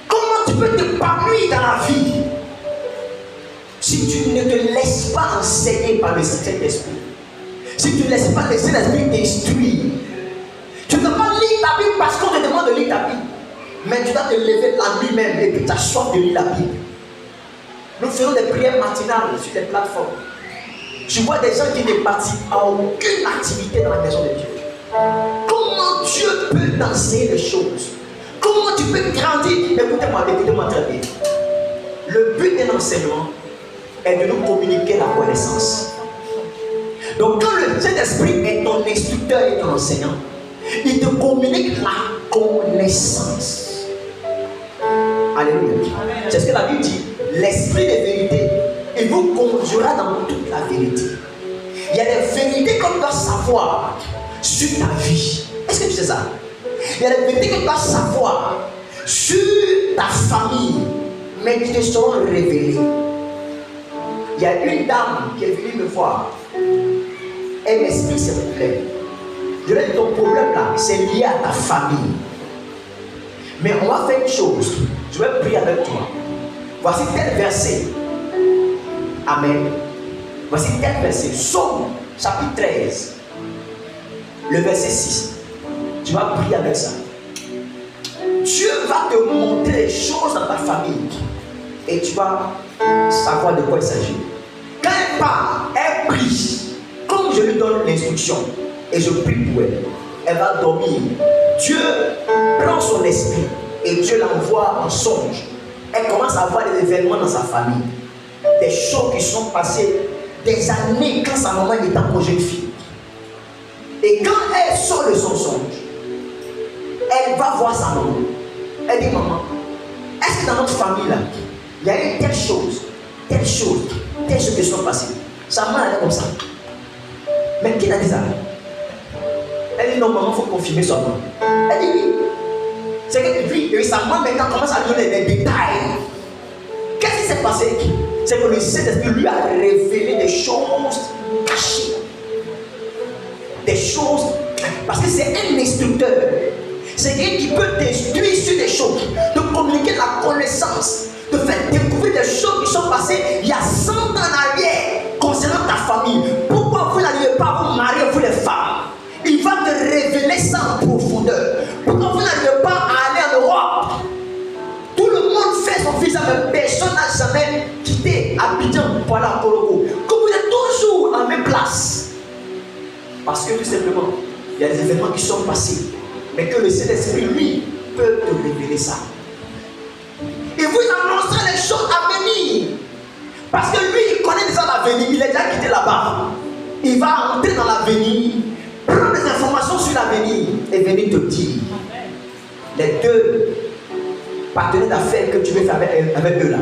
Comment tu peux t'épanouir dans la vie si tu ne te laisses pas enseigner par le Saint-Esprit? Si tu ne laisses pas le Saint-Esprit t'instruire? Tu ne dois pas lire la Bible parce qu'on te demande de lire ta Bible. Mais tu dois te lever la nuit même et puis tu as soif de lire la Bible. Nous faisons des prières matinales sur des plateformes. Je vois des gens qui ne participent à aucune activité dans la maison de Dieu. Comment Dieu peut t'enseigner les choses? Comment tu peux grandir? Écoutez-moi très bien. Le but d'un enseignement est de nous communiquer la connaissance. Donc quand le Saint-Esprit est ton instructeur et ton enseignant, il te communique la connaissance. Alléluia. C'est ce que la Bible dit. L'esprit de vérité, il vous conduira dans toute la vérité. Il y a des vérités qu'on doit savoir sur ta vie. Est-ce que tu sais ça? Il y a des vérités que tu dois savoir sur ta famille, mais qui te seront révélées. Il y a une dame qui est venue me voir. Elle m'explique ses problèmes. Je lui ai dit, ton problème là, c'est lié à ta famille. Mais on va faire une chose. Je vais prier avec toi. Voici tel verset. Amen. Voici tel verset. Psaume chapitre 13. Le verset 6. Tu vas prier avec ça. Dieu va te montrer les choses dans ta famille. Et tu vas savoir de quoi il s'agit. Quand elle parle, elle prie. Comme je lui donne l'instruction. Et je prie pour elle. Elle va dormir. Dieu prend son esprit. Et Dieu l'envoie en songe. Elle commence à voir des événements dans sa famille. Des choses qui sont passées des années quand sa maman était encore jeune fille. Et quand elle sort de son songe, elle va voir sa maman. Elle dit, maman, est-ce que dans notre famille là, il y a eu telle chose qui sont passées? Sa maman elle est comme ça. Mais qui l'a dit ça? Elle dit, non, maman, il faut confirmer son nom. Elle dit, oui. C'est que puis sa maman maintenant commence à donner des détails. Qu'est-ce qui s'est passé? C'est que le Saint-Esprit lui a révélé des choses cachées. choses. Parce que c'est un instructeur. C'est quelqu'un qui peut t'instruire sur des choses, de communiquer la connaissance, de faire découvrir des choses qui sont passées il y a 100 ans en arrière concernant ta famille. Pourquoi vous n'arrivez pas à vous marier, vous les femmes? Il va te révéler ça en profondeur. Pourquoi vous n'arrivez pas à aller en Europe? Tout le monde fait son visa, mais personne n'a jamais quitté Abidjan pour aller à Korogo. Que vous êtes toujours en même place. Parce que tout simplement, il y a des événements qui sont passés, mais que le Saint-Esprit, lui, peut te révéler ça. Et vous annoncerez les choses à venir. Parce que lui, il connaît déjà l'avenir. Il est déjà quitté là-bas. Il va entrer dans l'avenir, prendre des informations sur l'avenir et venir te dire. Les deux partenaires d'affaires que tu veux faire avec eux là,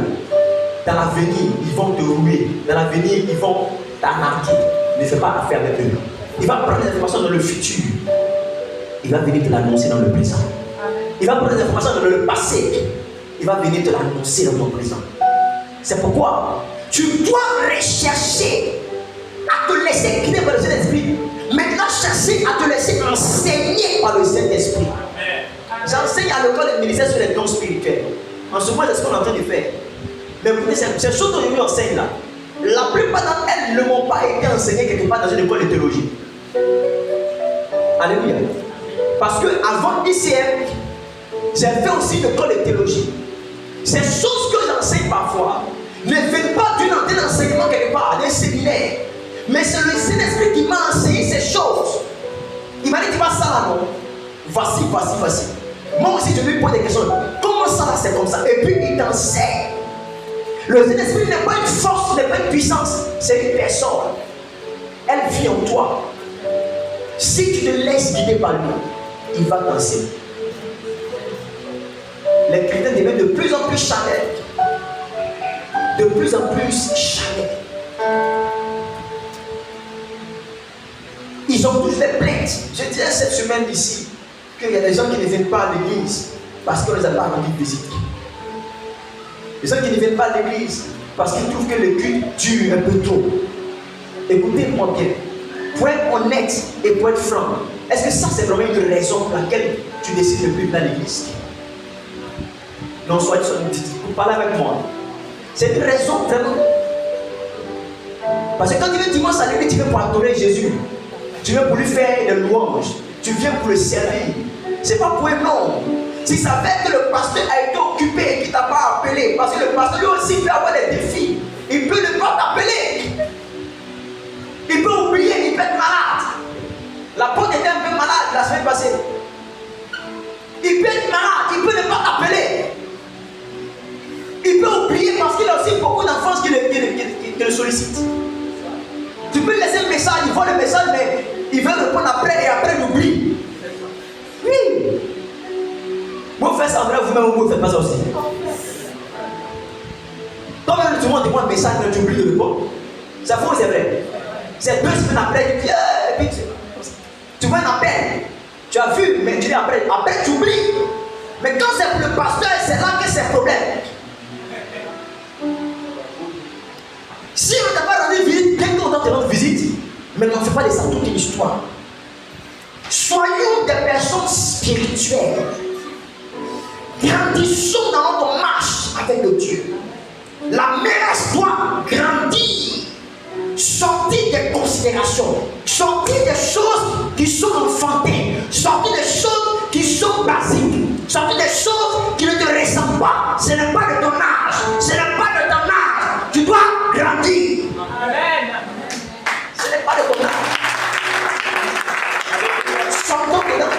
dans l'avenir, ils vont te rouler. Dans l'avenir, ils vont t'arnaquer. Ne fais pas affaire avec eux. Il va prendre des informations dans le futur. Il va venir te l'annoncer dans le présent. Il va prendre des informations dans le passé. Il va venir te l'annoncer dans ton présent. C'est pourquoi tu dois rechercher à te laisser guider par le Saint-Esprit. Maintenant, chercher à te laisser enseigner par le Saint-Esprit. J'enseigne à l'école des ministères sur les dons spirituels. En ce moment, c'est ce qu'on est en train de faire. Mais écoutez, ces choses dont je lui enseigne là, la plupart d'entre elles ne m'ont pas été enseignées quelque part dans une école de théologie. Alléluia. Parce qu'avant ICM, j'ai fait aussi une école de théologie. Ces choses que j'enseigne parfois ne viennent pas d'une antenne d'enseignement quelque part, d'un séminaire. Mais c'est le Saint-Esprit qui m'a enseigné ces choses. Il m'a dit, tu vas ça là, non? Voici. Moi aussi, je lui pose des questions. Comment ça là, c'est comme ça? Et puis, il t'enseigne. Le Saint-Esprit n'est pas une force, n'est pas une puissance. C'est une personne. Elle vit en toi. Si tu te laisses guider par lui, il va t'enseigner. Les chrétiens deviennent de plus en plus charnels. De plus en plus charnels. Ils ont tous des plaintes. Je disais cette semaine ici qu'il y a des gens qui ne viennent pas à l'église parce qu'on les a pas rendus visite. Les gens qui ne viennent pas à l'église parce qu'ils trouvent que le culte dure un peu trop. Écoutez-moi bien. Pour être honnête et pour être franc, est-ce que ça c'est vraiment une raison pour laquelle tu décides de ne plus venir à l'église? Non, soyez vous parlez avec moi. C'est une raison vraiment. Parce que quand tu viens dimanche à l'église, tu viens pour adorer Jésus. Tu viens pour lui faire des louanges. Tu viens pour le servir. C'est pas pour un nom. Si ça fait que le pasteur a été occupé et qu'il ne t'a pas appelé, parce que le pasteur lui aussi peut avoir des défis, il peut ne pas t'appeler. Il peut oublier, il peut être malade. La porte était un peu malade la semaine passée. Il peut être malade, il peut ne pas t'appeler. Il peut oublier parce qu'il a aussi beaucoup d'enfants qui le sollicitent. Tu peux laisser un message, il voit le message, mais il veut répondre après et après il oublie. Oui. Vous faites ça en vous-même ou vous ne faites pas ça aussi? Toi-même, tout le monde te voit un message, mais tu oublies de répondre. C'est faux ou c'est vrai? C'est 2 semaines après, tu dis, et puis tu vois un appel. Tu as vu, mais tu dis après tu oublies. Mais quand c'est pour le pasteur, c'est là que c'est le problème. Si on ne t'a pas rendu visite, dès qu'on te rendre visite, mais on ne fait pas de ça toute une histoire. Soyons des personnes spirituelles. Grandissons dans notre marche avec le Dieu. La mère doit grandir. Sortir des considérations. Sortir des choses qui sont enfantines. Sortir des choses qui sont basiques. Sortir des choses qui ne te ressemblent pas. Ce n'est pas de ton âge. Ce n'est pas de ton âge. Tu dois grandir. Amen. Ce n'est pas de ton âge. Sortons dedans.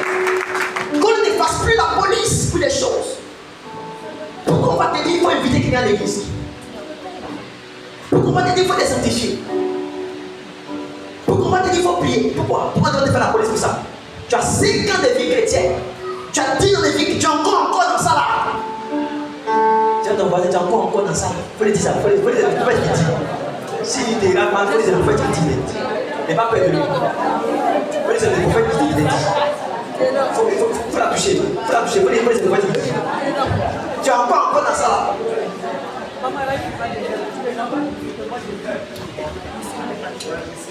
Qu'on ne fasse plus la police pour des choses. Pourquoi on va te dire qu'il faut éviter qu'il y ait à l'église? Pourquoi on va te dire qu'il faut les sanctifier? Pourquoi on va te dire qu'il faut prier? Pourquoi tu vas te faire la police pour ça? Tu as 5 ans de vie chrétienne. Tu as 10 ans de vie, tu es encore dans ça là. Tu as ton voisin, tu es encore dans ça. Il faut le dire ça. Il faut le dire. S'il dit il faut le dire le prophète qui dit. Il n'est pas peur de lui. Il faut le dire le prophète qui dit. Il faut la toucher. Il faut la toucher. Il faut le dire le prophète qui dit. Tu es encore dans ça là.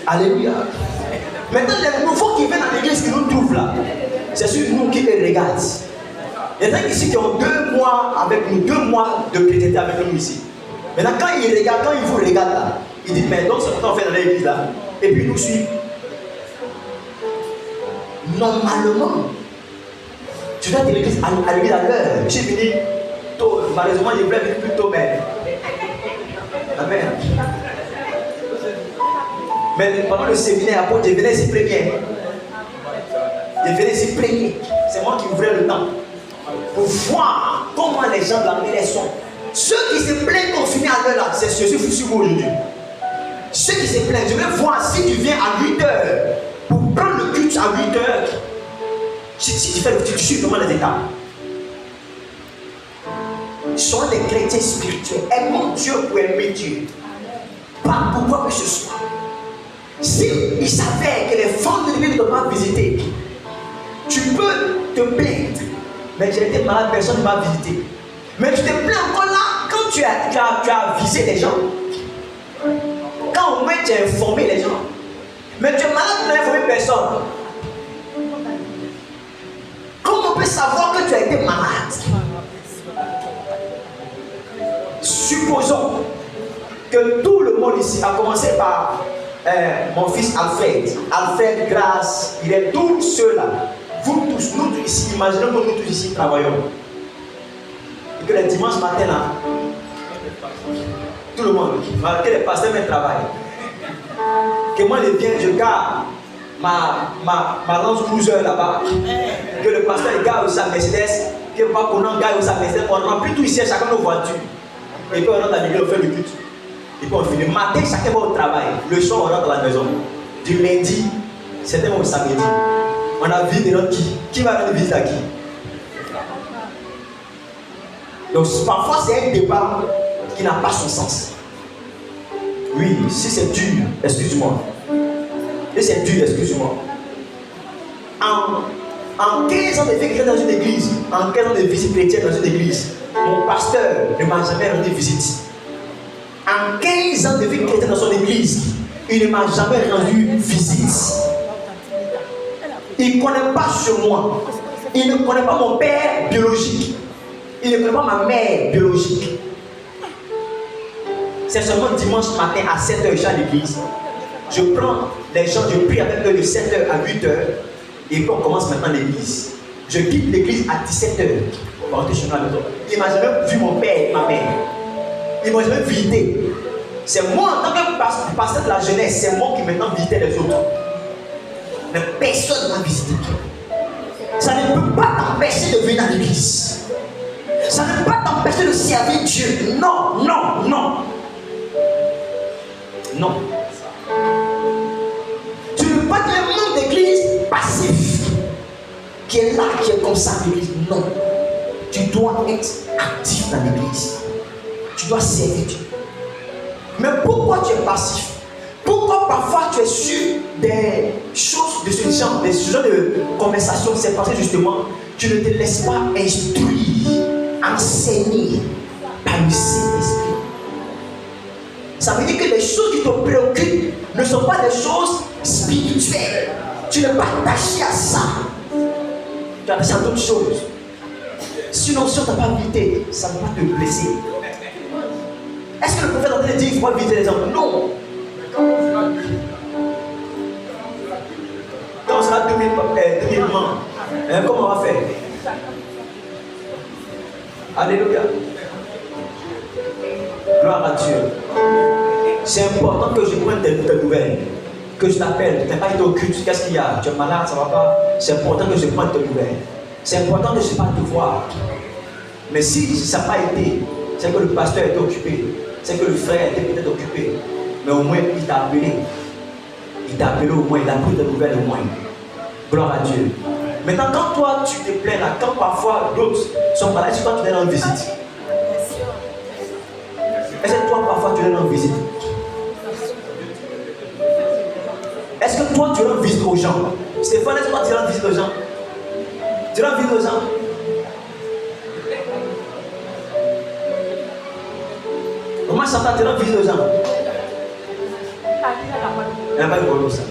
Alléluia. Maintenant, les nouveaux qui viennent à l'église qui nous trouvent là, c'est sur nous qui les regardent. Il y en a ici qui ont 2 mois avec nous, 2 mois de chrétienté avec nous ici. Maintenant, quand ils regardent, quand ils vous regardent là, ils disent, mais donc c'est ce qu'on fait dans l'église là, et puis ils nous suivent. Normalement, tu dois être à l'église à l'heure. Je suis venu tôt, malheureusement, je voulais venir plus tôt, mais. Amen. Mais pendant le séminaire, après, je venais ici premier. Je venais ici premier. C'est moi qui ouvrais le temps. Pour voir comment les gens de la ville sont. Ceux qui se plaignent qu'on finit à l'heure là, c'est ceux qui sont sur vous aujourd'hui. Ceux qui se plaignent, je vais voir si tu viens à 8h pour prendre le culte à 8h. Si tu fais le culte, tu suis vraiment les étapes. Soyons des chrétiens spirituels. Aimons Dieu pour aimer Dieu. Pas pour quoi que ce soit. S'il s'avère que les femmes de l'Église ne doivent pas visiter, tu peux te plaindre. Mais j'ai été malade, personne ne m'a visité. Mais tu te plains encore là quand tu as visé les gens. Quand au moins tu as informé les gens. Mais tu es malade, tu n'as informé personne. Comment on peut savoir que tu as été malade? Supposons que tout le monde ici, a commencé par mon fils Alfred. Alfred, Grâce, il est tous ceux-là. Vous tous, nous tous ici, imaginons que nous tous ici travaillons. Et que le dimanche matin, là, tout le monde, que les pasteurs me travaillent. Que moi je viens, je garde ma Lance Cruiser là-bas. Que le pasteur garde sa Mercedes. Que pas qu'on garde sa Mercedes. On remplit tout ici, chacun nos voitures. Et puis on rentre à l'église, on fait le culte. Et puis on finit. Le matin, chacun va au travail. Le soir, on rentre à la maison. Du lundi, c'était mon samedi. On a vu des gens qui va rendre visite à qui? Donc parfois c'est un débat qui n'a pas son sens. Oui, si c'est dur, excuse-moi. Et c'est dur, excuse-moi. En 15 ans de vie chrétienne dans une église, en 15 ans de visite chrétienne dans une église, mon pasteur ne m'a jamais rendu visite. En 15 ans de vie chrétienne dans son église, il ne m'a jamais rendu visite. Il ne connaît pas sur moi. Il ne connaît pas mon père biologique. Il ne connaît pas ma mère biologique. C'est seulement dimanche matin à 7h, je suis à l'église. Je prends les gens, je prie avec eux de 7h à 8h. Et puis on commence maintenant l'église. Je quitte l'église à 17h. On va rentrer chez nous à la maison. Il m'a jamais vu mon père et ma mère. Il m'a jamais visité. C'est moi en tant que pasteur de la jeunesse, c'est moi qui maintenant visitais les autres. Mais personne ne m'a visité. Ça ne peut pas t'empêcher de venir à l'église. Ça ne peut pas t'empêcher de servir Dieu. Non, non, non. Non. Tu ne peux pas être un membre d'église passif qui est là, qui est comme ça à l'église. Non. Tu dois être actif dans l'église. Tu dois servir Dieu. Mais pourquoi tu es passif? Pourquoi parfois tu es sûr des choses de ce genre, des genres de conversations? C'est parce que justement, tu ne te laisses pas instruire, enseigner par le Saint-Esprit. Ça veut dire que les choses qui te préoccupent ne sont pas des choses spirituelles. Tu n'es pas attaché à ça. Tu es attaché à d'autres choses. Sinon, si on ne t'a pas invité, ça ne va te blesser. Est-ce que le prophète est en train de dire qu'il faut inviter les gens? Non. Quand on sera 2000 membres, comment on va faire? Alléluia. Gloire à Dieu. C'est important que je prenne tes nouvelles. Que je t'appelle. Tu n'as pas été au culte. Qu'est-ce qu'il y a? Tu es malade, ça ne va pas. C'est important que je prenne tes nouvelles. C'est important que je ne pas te voir. Mais si ça n'a pas été, c'est que le pasteur était occupé. C'est que le frère était peut-être occupé. Mais au moins, il t'a appelé. Il t'a appelé au moins. Il a pris des nouvelles au moins. Gloire à Dieu. Maintenant, quand toi, tu te plains là, quand parfois d'autres sont malades, est-ce que toi, tu les rends visite? Est-ce que toi, parfois, tu les rends visite? Est-ce que toi, tu rends visite aux gens? Stéphane, est-ce que toi, tu rends visite aux gens? Tu rends visite aux gens? Maman Satan, tu rends visite aux gens. Elle va le ça.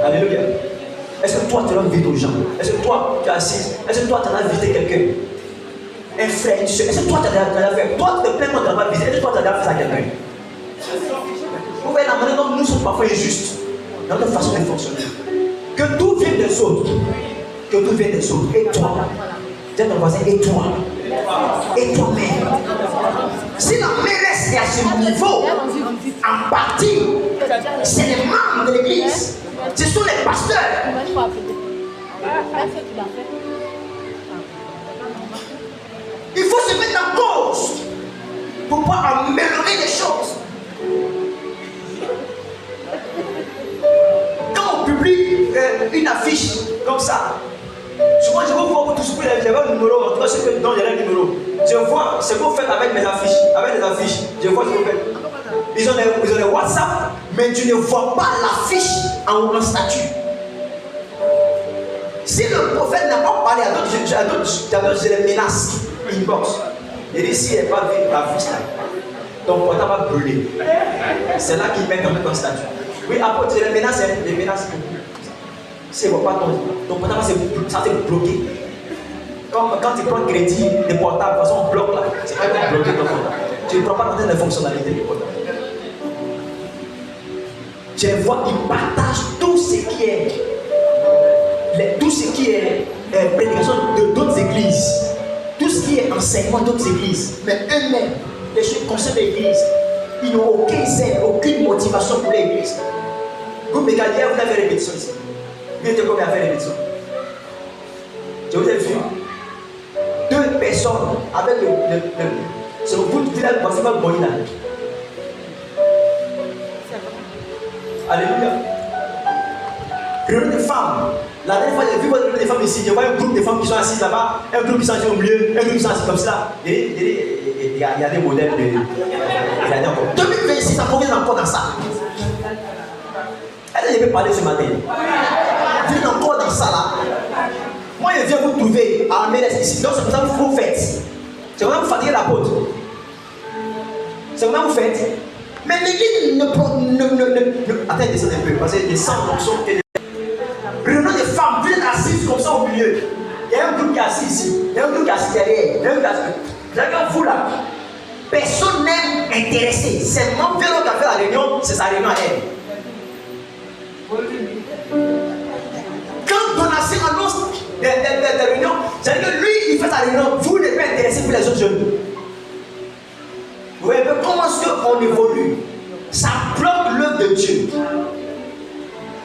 Alléluia. Est-ce que toi tu rends visite aux gens? Est-ce que toi tu es assis? Est-ce que toi tu as visité quelqu'un? Un frère, une soeur. Est-ce que toi tu as fait? Toi tu te plains quand tu n'as pas visité. Est-ce que toi tu as fait ça à quelqu'un? Vous voyez la manière dont nous sommes parfois injustes dans notre façon de fonctionner. Que tout vienne des autres. Que tout vienne des autres. Et toi? Dis à ton voisin, et toi? Et toi-même? Si la mairesse est à ce niveau, en partie, c'est les membres de l'église. Ce sont les pasteurs. Il faut se mettre en cause pour pouvoir améliorer les choses. Quand on publie une affiche comme ça, souvent je vous vois tous j'avais un numéro, en tout cas ceux qui donnent un numéro. Je vois ce que vous faites avec mes affiches, avec les affiches. Je vois ce que vous faites. Ils ont des WhatsApp, mais tu ne vois pas l'affiche en statut. Si le prophète n'a pas parlé à d'autres, je les menace. Inbox. Il dit si elle n'est pas vue l'affiche là, ton portable va brûler. C'est là qu'ils mettent ton statut. Oui, après tu les menaces, si elle ne voit pas ton portable, ça c'est bloqué. Comme quand tu prends crédit des portables, de toute façon on bloque là. C'est pas bloqué ton portable. Tu ne prends pas compte des fonctionnalités du portable. Je vois qu'ils partagent tout ce qui est, prédication d'autres églises, tout ce qui est enseignement d'autres églises, mais eux-mêmes, les choses concernent l'église, ils n'ont aucun zèle, aucune motivation pour l'église. Vous, Mégalière, vous avez répétition ici. Vous êtes combien à faire répétition? Je vous ai vu 2 personnes avec c'est le bout de village, c'est pas le bon là. Alléluia. Réunion de femmes. La dernière fois, j'ai vu votre réunion de femmes ici. Je vois un groupe de femmes qui sont assises là-bas, un groupe qui sont assis au milieu, un groupe qui sont assis comme ça. Il y a des modèles de. Il y a des encore. 2026, ça convient encore dans ça. Est-ce que je peux parler ce matin? Vous êtes encore dans ça là. Moi, je viens vous trouver à la mairie ici. Donc, c'est comme ça que vous faites. C'est comme ça que vous fatiguez l'apôtre. C'est comme ça que vous faites. Mais l'église ne. Attends, descendez un peu, parce que les sangs sont. Réunion des femmes, vous êtes assises comme ça au milieu. Il y a un groupe qui est assis ici, il y a un groupe qui est assis derrière, il y a un groupe qui est assis. Regarde vous là. Personne n'est intéressé. C'est mon vélo qui a fait la réunion, c'est sa réunion à elle. Quand Donatien annonce des réunions, c'est-à-dire que lui, il fait sa réunion, vous n'êtes pas intéressé pour les autres jeunes. Vous voyez comment est-ce qu'on évolue? Ça bloque l'œuvre de Dieu.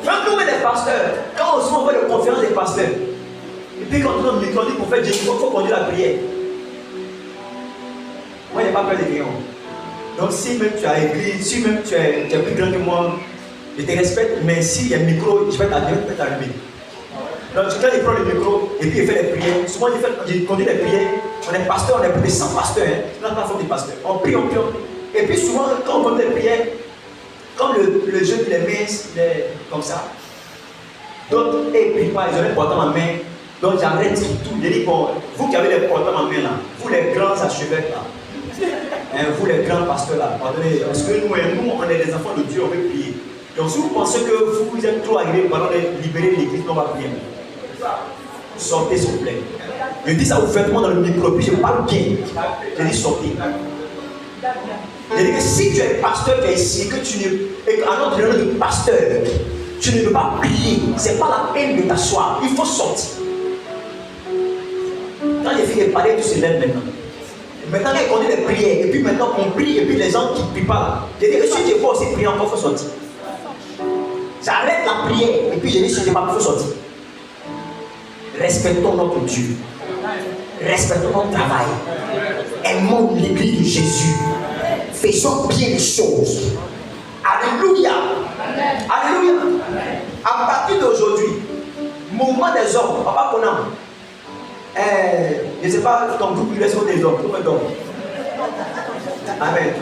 Quand nous, les pasteurs, quand on fait les conférences des pasteurs, et puis quand on dit qu'on fait Dieu, il faut conduire la prière. Moi, il n'y a pas peur des néons. Donc, si même tu as écrit, si même tu es plus grand que moi, je te respecte, mais s'il y a un micro, je vais t'allumer. Donc, quand il prend le micro et puis il fait les prières, souvent il conduit les prières. On est pasteur, on est plus de 100 pasteurs, hein. C'est pas forme de pasteur. On prie. Et puis souvent, quand on conduit les prières, comme le jeune il les met comme ça, d'autres ne prient pas, ils ont les portables en main. Donc j'arrête tout. Je dis, bon, vous qui avez les portables en main là, vous les grands archevêques là, hein, vous les grands pasteurs là, pardonnez, parce que nous, on est des enfants de Dieu, on veut prier. Donc si vous pensez que vous êtes trop agréés, pardon, de libérer l'église, on va prier. Sortez s'il vous plaît. Je dis ça ouvertement dans le micro, puis je parle bien. Je dis sortez. Je dis que si tu es pasteur, tu es ici, et qu'à notre réunion de pasteur, tu ne peux pas prier, ce n'est pas la peine de t'asseoir, il faut sortir. Quand les filles parlent, tu se lèves maintenant. Maintenant, il conduit les prières, et puis maintenant on prie, et puis les gens qui ne prient pas. Je dis que si tu ne peux pas aussi prier encore, il faut sortir. J'arrête la prière, et puis je dis si tu ne peux pas, il faut sortir. Respectons notre Dieu. Respectons notre travail. Aimons l'église de Jésus. Faisons bien les choses. Alléluia. Alléluia. À partir d'aujourd'hui, mouvement des hommes, Papa Konam, je ne sais pas, ton groupe, il reste des hommes. Combien d'hommes? Amen.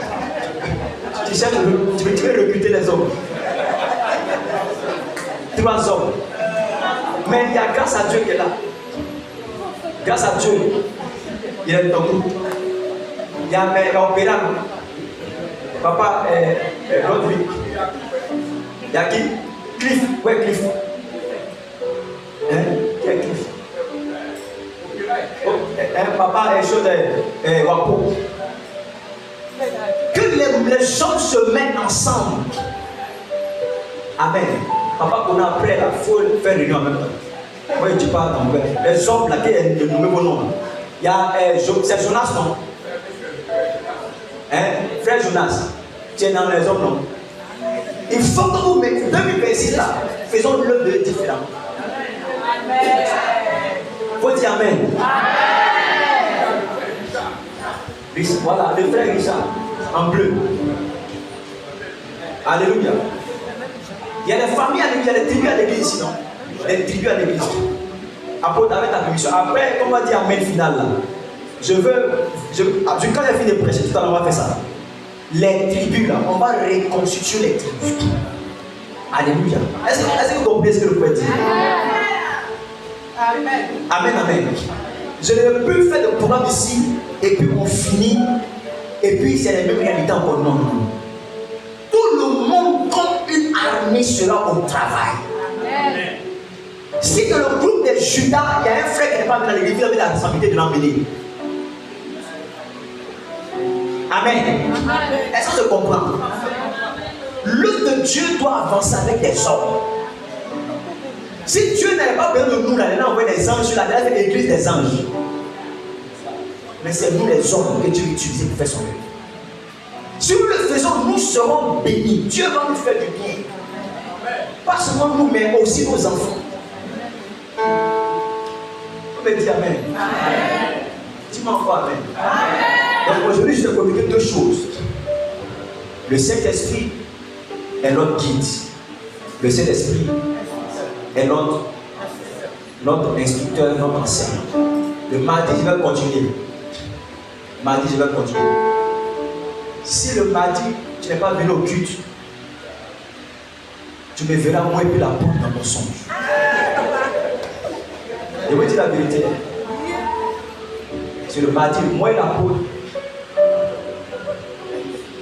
Tu cherches, tu veux recruter les hommes. 3 hommes. Mais il y a grâce à Dieu qui est là. Grâce à Dieu, il est dans ton groupe. Il y a un opéra. Papa Rodrigue. Il y a qui? Cliff. Où est Cliff? Hein? Qui est Cliff? Papa est chaud de Wapo. Que les gens se mettent ensemble. Amen. Papa, qu'on a après, il faut faire réunion en même temps. Moi, je ne dis pas dans les hommes, là, qui est le nouveau nom. Il y a c'est Jonas, non? Hein? Frère Jonas, tu es dans les hommes, non? Il faut que vous mettez 2026 là, faisons l'œuvre de différent. Il faut dire Amen. Voilà, le frère Richard, en bleu. Alléluia. Il y a des familles à l'église, il y a des tribus à l'église ici, non? Des tribus à l'église. Apôtre, avec ta permission. Après, on va dire Amen final là. Quand j'ai fini de prêcher, tout à l'heure, on va faire ça. Les tribus là, on va reconstituer les tribus. Alléluia. Est-ce que vous comprenez ce que le poète dit? Amen. Amen, amen. Je ne peux faire de programme ici et puis on finit et puis c'est les mêmes réalités encore. Non, non. Tout le monde comme une armée sera au travail. Amen. Si dans le groupe des Judas, il y a un frère qui n'est pas venu dans l'église, il avait la responsabilité de l'emmener. Amen. Est-ce que je comprends? L'œuvre de Dieu doit avancer avec des hommes. Si Dieu n'avait pas besoin de nous, là, il a envoyé des anges sur la terre, il a fait l'église des anges. Mais c'est nous les hommes que Dieu utilise pour faire son œuvre. Si nous le faisons, nous serons bénis. Dieu va nous faire du bien. Pas seulement nous, mais aussi nos enfants. Vous me dites Amen. Dis-moi encore Amen. Donc aujourd'hui, je vais communiquer deux choses. Le Saint-Esprit est notre guide. Le Saint-Esprit est notre instructeur, notre enseignant. Le mardi, je vais continuer. Si le mardi, tu n'es pas venu au culte, tu me verras moi et puis la porte dans mon songe. Je vais dire la vérité. C'est le mardi, moi et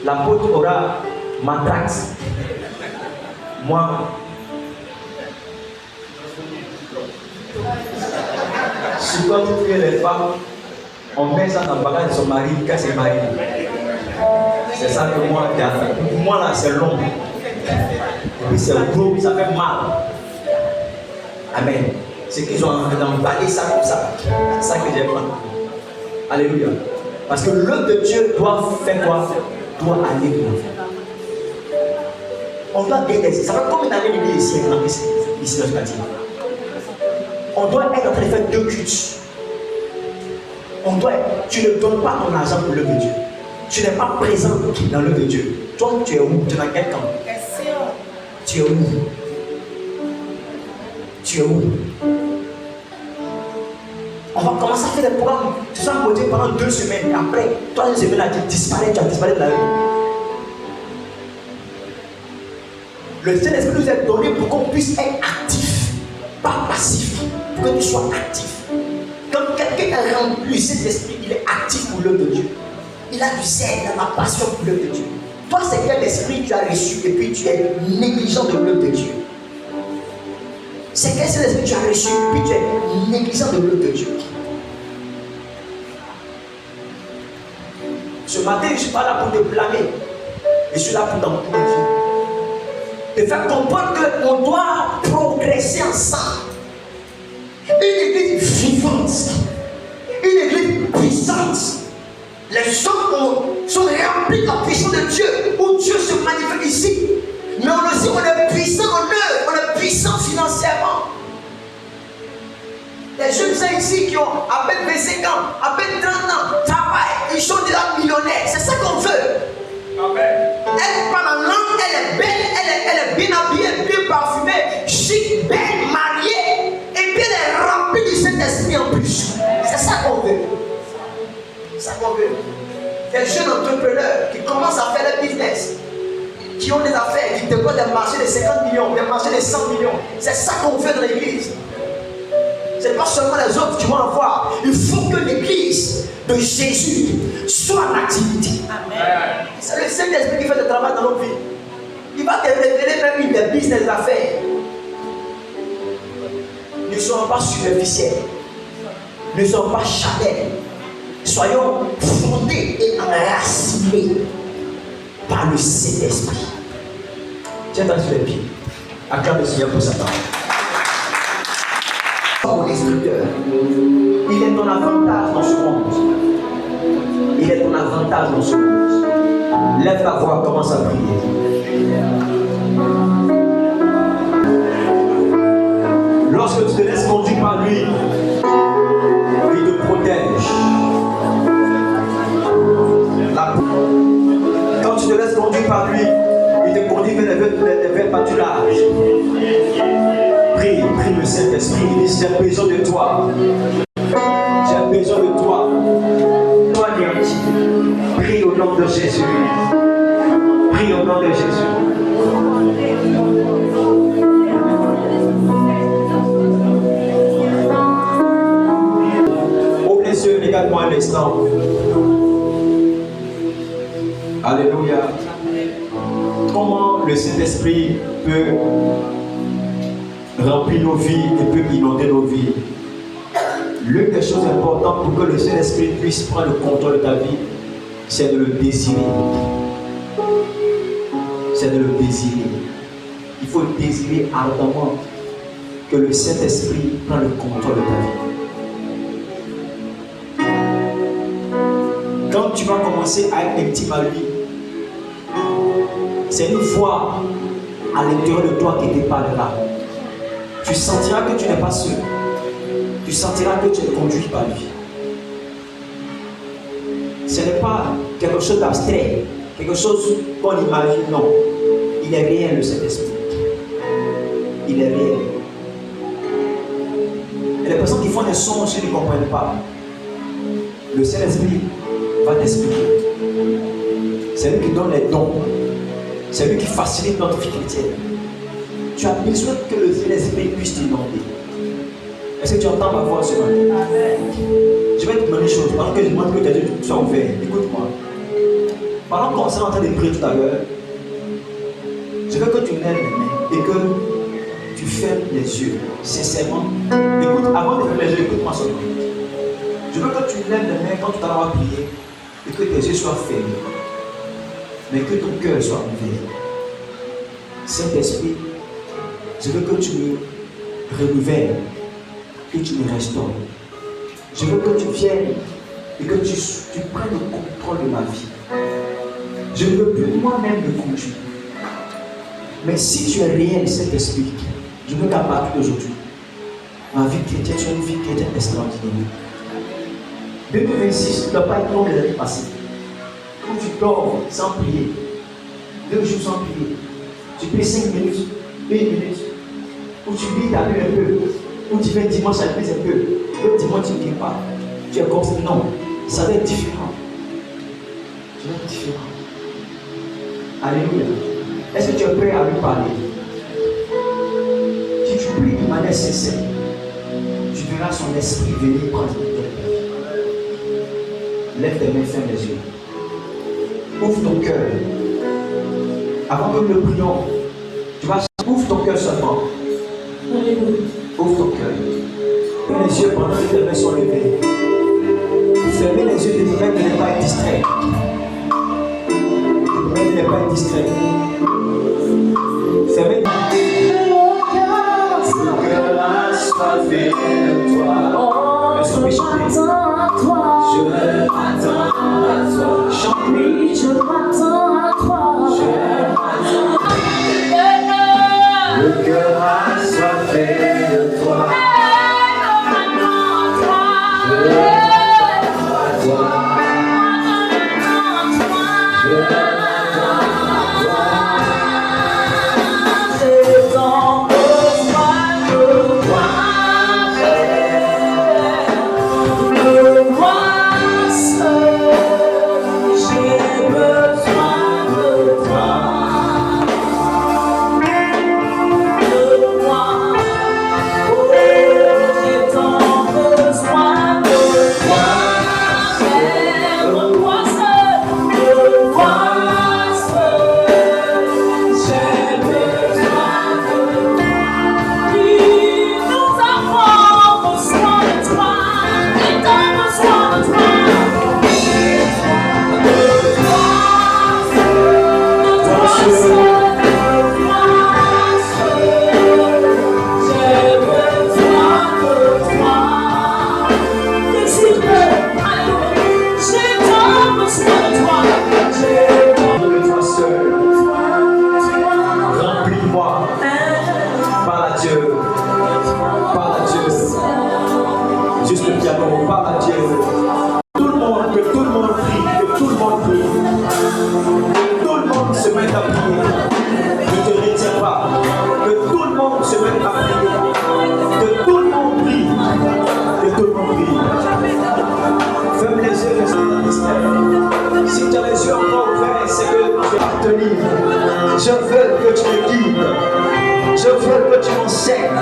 l'apôtre aura matrax. Moi, si quand tu fais les femmes, on met ça dans le bagage de son mari quand c'est marié. C'est ça que moi, pour moi là, c'est long. Et puis c'est gros, ça fait mal. Amen. C'est qu'ils ont emballé ça comme ça. C'est ça que j'aime. Alléluia. Parce que l'œuvre de Dieu doit faire quoi? Doit aller de l'avant. On doit gagner. Ça fait combien d'années il est ici dans ce bâtiment? On doit être en train de faire deux cultes. Tu ne donnes pas ton argent pour l'œuvre de Dieu. Tu n'es pas présent dans l'œuvre de Dieu. Toi, tu es où? Tu es dans quel camp? Tu es où? Tu es où? On va commencer à faire des programmes. Tu seras motivé pendant 2 semaines. Après, 3 semaines, tu disparaît de la rue. Le Saint-Esprit nous est donné pour qu'on puisse être actif, pas passif. Pour que tu sois actif. Quand quelqu'un est rempli, cet esprit, il est actif pour l'œuvre de Dieu. Il a du zèle, il a la passion pour l'œuvre de Dieu. Toi, c'est quel esprit tu as reçu et puis tu es négligent de l'œuvre de Dieu. C'est quel esprit que tu as reçu et puis tu es négligent de l'œuvre de Dieu. Ce matin, je ne suis pas là pour te blâmer. Je suis là pour t'encourager. Te faire comprendre qu'on doit progresser ensemble. Une église vivante, une église puissante. Les gens sont remplis de la puissance de Dieu, où Dieu se manifeste ici. Mais on le sait, on est puissant en œuvre, on est puissant financièrement. Les jeunes gens ici qui ont à peine 25 ans, à peine 30 ans, travaillent, ils sont déjà millionnaires. C'est ça qu'on veut. Amen. Elle parle en langue, elle est belle, elle est bien habillée, bien parfumée, chic, belle, mariée. Et puis elle est remplie du Saint-Esprit en plus. C'est ça qu'on veut. C'est ça qu'on veut. Des jeunes entrepreneurs qui commencent à faire des business, qui ont des affaires, qui développent des marchés de 50 millions, des marchés de 100 millions. C'est ça qu'on veut dans l'église. C'est pas seulement les autres qui vont avoir. Il faut que l'église de Jésus soit en activité. Amen. C'est le Saint-Esprit qui fait le travail dans nos vies. Il va te révéler même une des business d'affaires. Ne soyons pas superficiels. Ne soyons pas charnels. Soyons fondés et enracinés par le Saint-Esprit. Tiens-toi sur les pieds. Acclame le Seigneur pour sa parole. Mon instructeur, il est ton avantage dans ce monde. Il est ton avantage dans ce monde. Lève ta voix, commence à prier. Lorsque tu te laisses conduire par lui, il te protège. Quand tu te laisses conduire par lui, il te conduit vers les verts pâturages. Prie le Saint-Esprit. Il dit, j'ai besoin de toi. J'ai besoin de toi. Toi, Nianti. Prie au nom de Jésus. Prie au nom de Jésus. Ouvre les yeux, regarde-moi un instant. Alléluia. Comment le Saint-Esprit peut remplir nos vies et peut inonder nos vies? L'une des choses importantes pour que le Saint-Esprit puisse prendre le contrôle de ta vie, c'est de le désirer. C'est de le désirer. Il faut désirer ardemment que le Saint-Esprit prenne le contrôle de ta vie. Quand tu vas commencer à être intime à lui, c'est une voix à l'intérieur de toi qui te parlera. Tu sentiras que tu n'es pas seul. Tu sentiras que tu es conduit par lui. Ce n'est pas quelque chose d'abstrait, quelque chose qu'on imagine, non. Il est réel, le Saint-Esprit. Il est réel. Et les personnes qui font des songes, ils ne comprennent pas. Le Saint-Esprit va t'expliquer. C'est lui qui donne les dons. C'est lui qui facilite notre vie chrétienne. Tu as besoin que le Saint-Esprit puisse t'inonder. Est-ce que tu entends ma voix ce matin? Je vais te demander une chose. Pendant que je demande que tes yeux soient ouverts, écoute-moi. Pendant qu'on s'est en train de prier tout à l'heure, je veux que tu lèves les mains et que tu fermes les yeux, sincèrement. Écoute, avant de fermer les yeux, écoute-moi seulement. Je veux que tu lèves les mains quand tu vas prier et que tes yeux soient fermés. Mais que ton cœur soit ouvert. Saint-Esprit, je veux que tu me renouvelles, que tu me restaures. Je veux que tu viennes et que tu prennes le contrôle de ma vie. Je ne veux plus moi-même me conduire. Mais si tu es réel, Saint-Esprit, je veux qu'à partir d'aujourd'hui, ma vie chrétienne soit une vie chrétienne extraordinaire. 2026 ne doit pas être comme les années passées. Où tu dors sans prier, 2 jours sans prier, tu pries 5 minutes, 1 minute, où tu lis ta Bible un peu, où tu fais dimanche à l'église un peu, le dimanche tu ne lis pas, tu es comme ça. Non, ça va être différent. Ça va être différent. Alléluia. Est-ce que tu es prêt à lui parler? Si tu pries de manière sincère, tu verras son esprit venir prendre ta vie. Lève tes mains, ferme les yeux. Ouvre ton cœur. Avant que nous le prions, tu vas ouvre ton cœur seulement. Ouvre ton cœur. Ferme les yeux pendant que tes mains sont levées. Fermez les yeux de permettre de ne pas être distrait. De ne pas être distrait. Fermez les yeux. Le cœur a soifé de toi. Est-ce qu'on peut chanter? Je m'attends à toi. Chante. Oui, je m'attends à toi. Je m'attends à toi. Le cœur a soifé de toi. Je m'attends à toi. Je m'attends à toi. C'est ton besoin de toi. Ton progrès, c'est que tu appartenir. Je veux que tu me guides. Je veux que tu m'enseignes.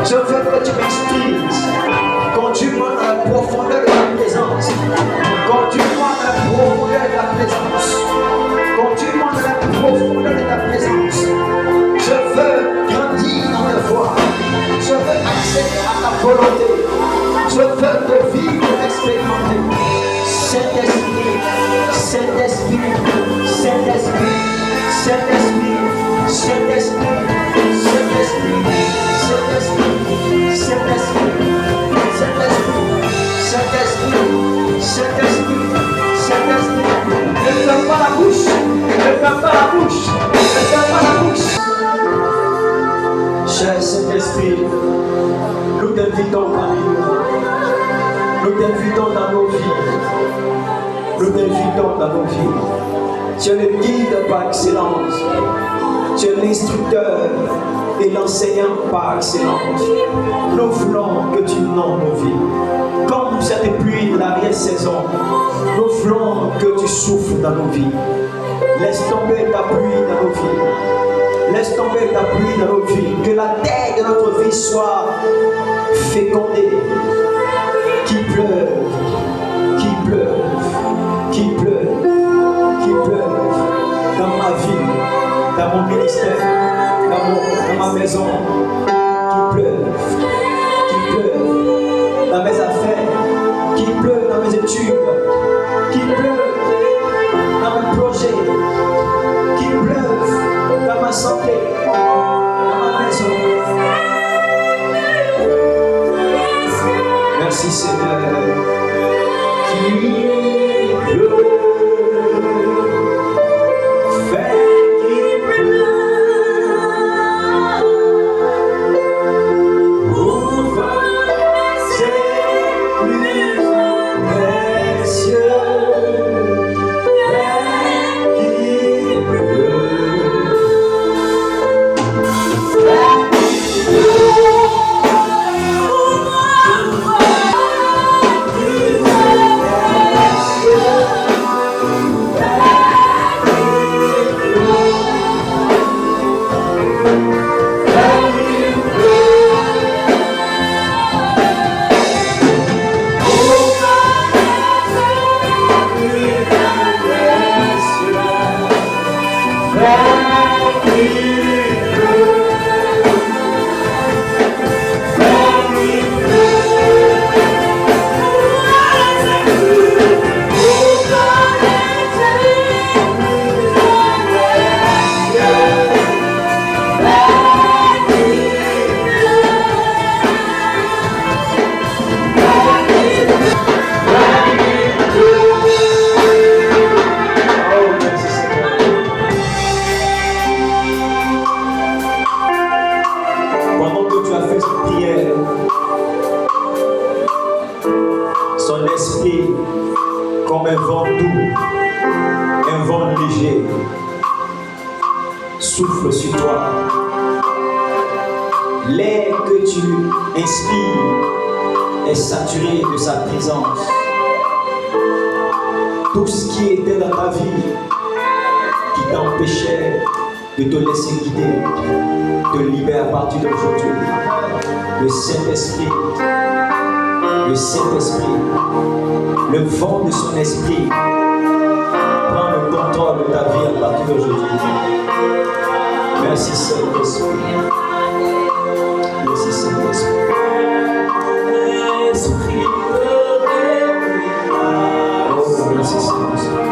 Je veux que tu m'instruises. Conduis-moi dans la profondeur de ta présence. Conduis-moi dans la profondeur de ta présence. Conduis-moi dans la profondeur de ta présence. Je veux grandir dans ta voie. Je veux accéder à ta volonté. Je veux te vivre et expérimenter. Saint-Esprit, Saint-Esprit, Saint-Esprit, Saint-Esprit, Saint-Esprit, Saint-Esprit, Saint-Esprit, Saint-Esprit, Saint-Esprit, Saint-Esprit, Saint-Esprit. Ne ferme pas la bouche, ne ferme pas la bouche, ne ferme pas la bouche. Cher Saint-Esprit, nous t'invitons parmi nous. Nous t'invitons dans nos vies. Nous t'invitons dans nos vies. Tu es le guide par excellence. Tu es l'instructeur et l'enseignant par excellence. Nous voulons que tu inondes nos vies. Comme cette pluie de l'arrière-saison, nous voulons que tu souffles dans nos vies. Laisse tomber ta pluie dans nos vies. Laisse tomber ta pluie dans nos vies. Que la terre de notre vie soit fécondée. Qui pleuve, qui pleuve, qui pleuve, qui pleuve dans ma vie, dans mon ministère, dans ma maison. Qui pleuve dans mes affaires, qui pleuve dans mes études, qui pleuve dans mes projets, qui pleuve dans ma santé, dans ma maison. Merci Seigneur. Qui pleut, fait qu'il pleut. Ouvre ses plus précieux. Fait qu'il pleut. Son esprit, comme un vent doux, un vent léger, souffle sur toi. L'air que tu inspires est saturé de sa présence. Tout ce qui était dans ta vie, qui t'empêchait de te laisser guider, te libère à partir d'aujourd'hui. Le Saint-Esprit, le vent de son esprit prend le contrôle de ta vie à partir d'aujourd'hui. Merci Saint-Esprit. Merci Saint-Esprit. Oh, merci Saint-Esprit.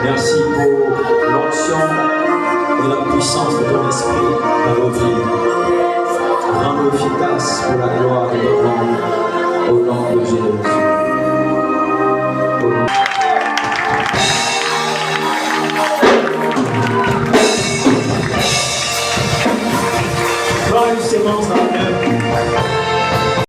Merci pour l'onction et la puissance de ton esprit dans nos vies. Rends-nous efficaces pour la gloire